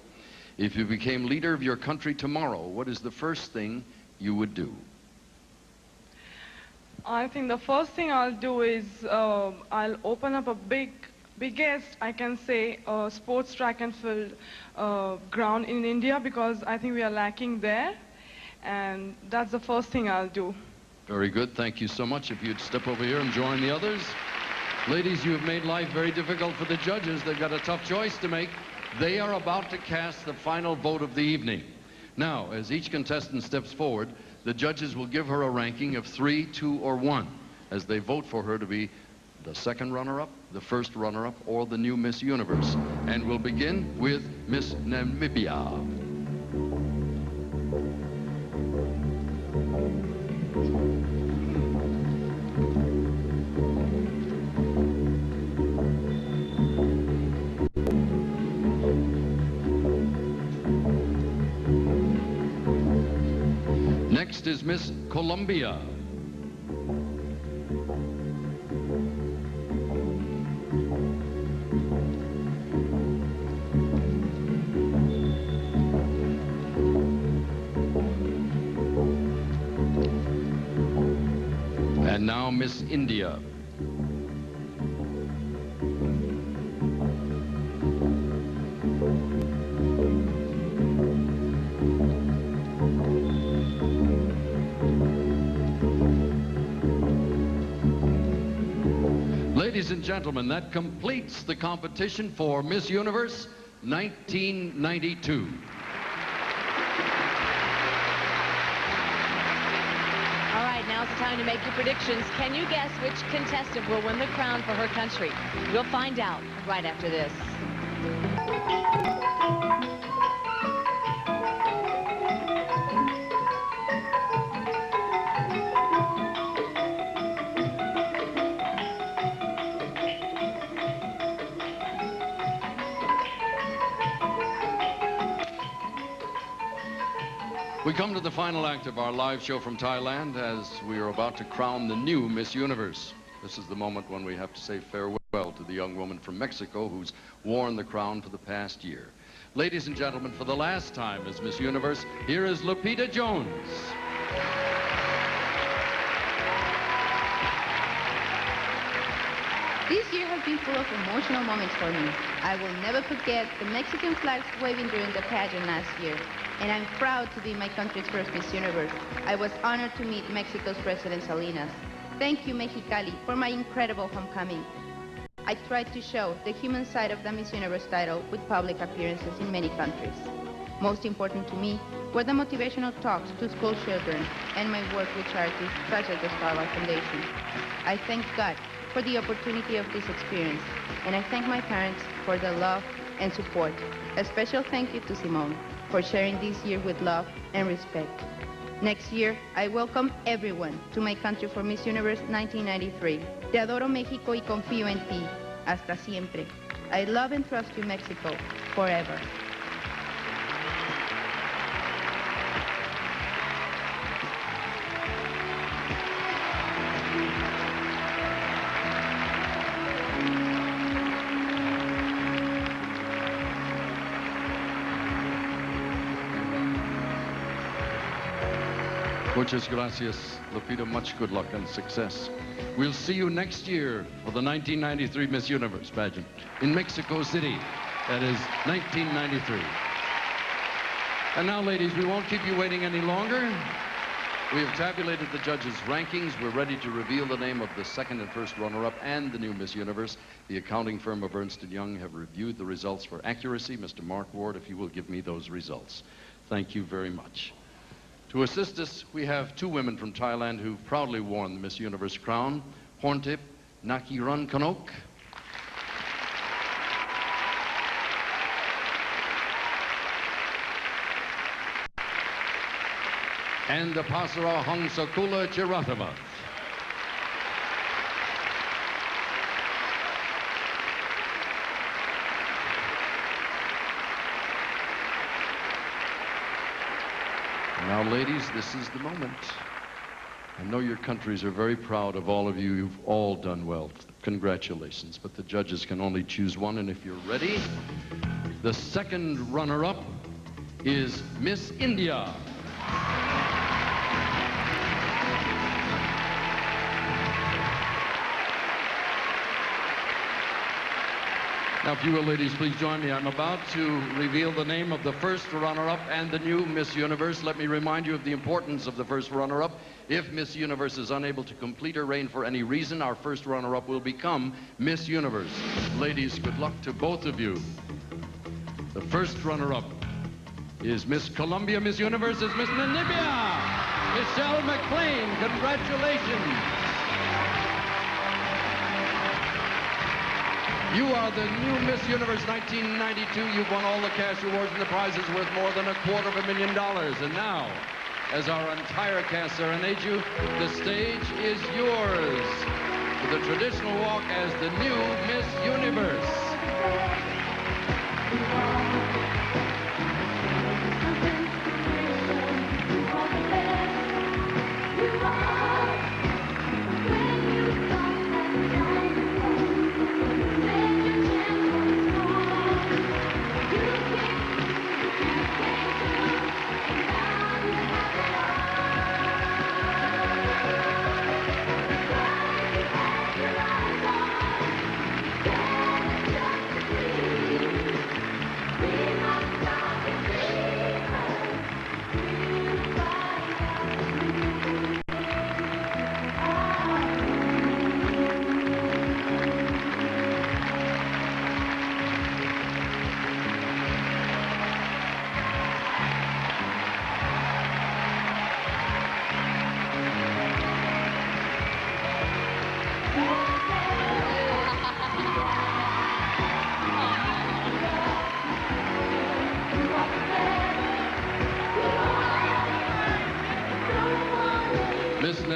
If you became leader of your country tomorrow, what is the first thing you would do? I think the first thing I'll do is I'll open up a biggest, I can say, sports track and field ground in India, because I think we are lacking there, and that's the first thing I'll do. Very good. Thank you so much. If you'd step over here and join the others. Ladies, you have made life very difficult for the judges. They've got a tough choice to make. They are about to cast the final vote of the evening. Now, as each contestant steps forward, the judges will give her a ranking of 3, 2, or 1 as they vote for her to be the second runner-up, the first runner-up, or the new Miss Universe. And we'll begin with Miss Namibia. Next is Miss Colombia. And now now Miss India. Ladies and gentlemen, that completes the competition for Miss Universe 1992. All right, now's the time to make your predictions. Can you guess which contestant will win the crown for her country? We'll find out right after this. We come to the final act of our live show from Thailand as we are about to crown the new Miss Universe. This is the moment when we have to say farewell to the young woman from Mexico who's worn the crown for the past year. Ladies and gentlemen, for the last time as Miss Universe, here is Lupita Jones. This year has been full of emotional moments for me. I will never forget the Mexican flags waving during the pageant last year. And I'm proud to be my country's first Miss Universe. I was honored to meet Mexico's President Salinas. Thank you, Mexicali, for my incredible homecoming. I tried to show the human side of the Miss Universe title with public appearances in many countries. Most important to me were the motivational talks to school children and my work with charities such as the Starlight Foundation. I thank God for the opportunity of this experience, and I thank my parents for the love and support. A special thank you to Simone for sharing this year with love and respect. Next year, I welcome everyone to my country for Miss Universe 1993. Te adoro, México, y confío en ti. Hasta siempre. I love and trust you, Mexico, forever. Muchas gracias, Lupita. Much good luck and success. We'll see you next year for the 1993 Miss Universe pageant in Mexico City. That is 1993. And now, ladies, we won't keep you waiting any longer. We have tabulated the judges' rankings. We're ready to reveal the name of the second and first runner-up and the new Miss Universe. The accounting firm of Ernst & Young have reviewed the results for accuracy. Mr. Mark Ward, if you will give me those results. Thank you very much. To assist us, we have two women from Thailand who've proudly worn the Miss Universe crown, Horntip Nakirankanok and Apasara Hangsakula Chirathavath. Now, ladies, this is the moment. I know your countries are very proud of all of you. You've all done well. Congratulations. But the judges can only choose one, and if you're ready, the second runner-up is Miss India. Now, if you will, ladies, please join me. I'm about to reveal the name of the first runner-up and the new Miss Universe. Let me remind you of the importance of the first runner-up. If Miss Universe is unable to complete her reign for any reason, our first runner-up will become Miss Universe. Ladies, good luck to both of you. The first runner-up is Miss Columbia. Miss Universe is Miss Namibia, Michelle McLean. Congratulations. You are the new Miss Universe 1992. You've won all the cash awards and the prizes worth more than $250,000. And now, as our entire cast serenades you, the stage is yours for the traditional walk as the new Miss Universe.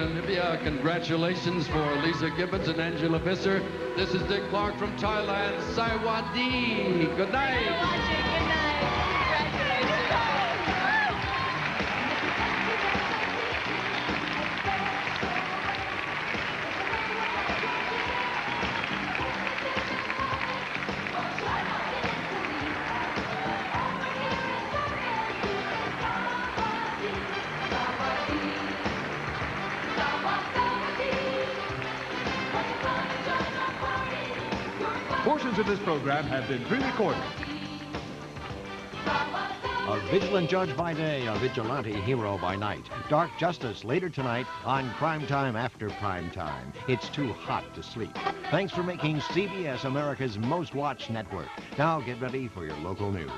Namibia. Congratulations for Lisa Gibbons and Angela Visser. This is Dick Clark from Thailand. Saiwadi. Good night. Good night. Congratulations. Portions of this program have been pre-recorded. A vigilant judge by day, a vigilante hero by night. Dark Justice later tonight on Crime Time After Prime Time. It's too hot to sleep. Thanks for making CBS America's most watched network. Now get ready for your local news.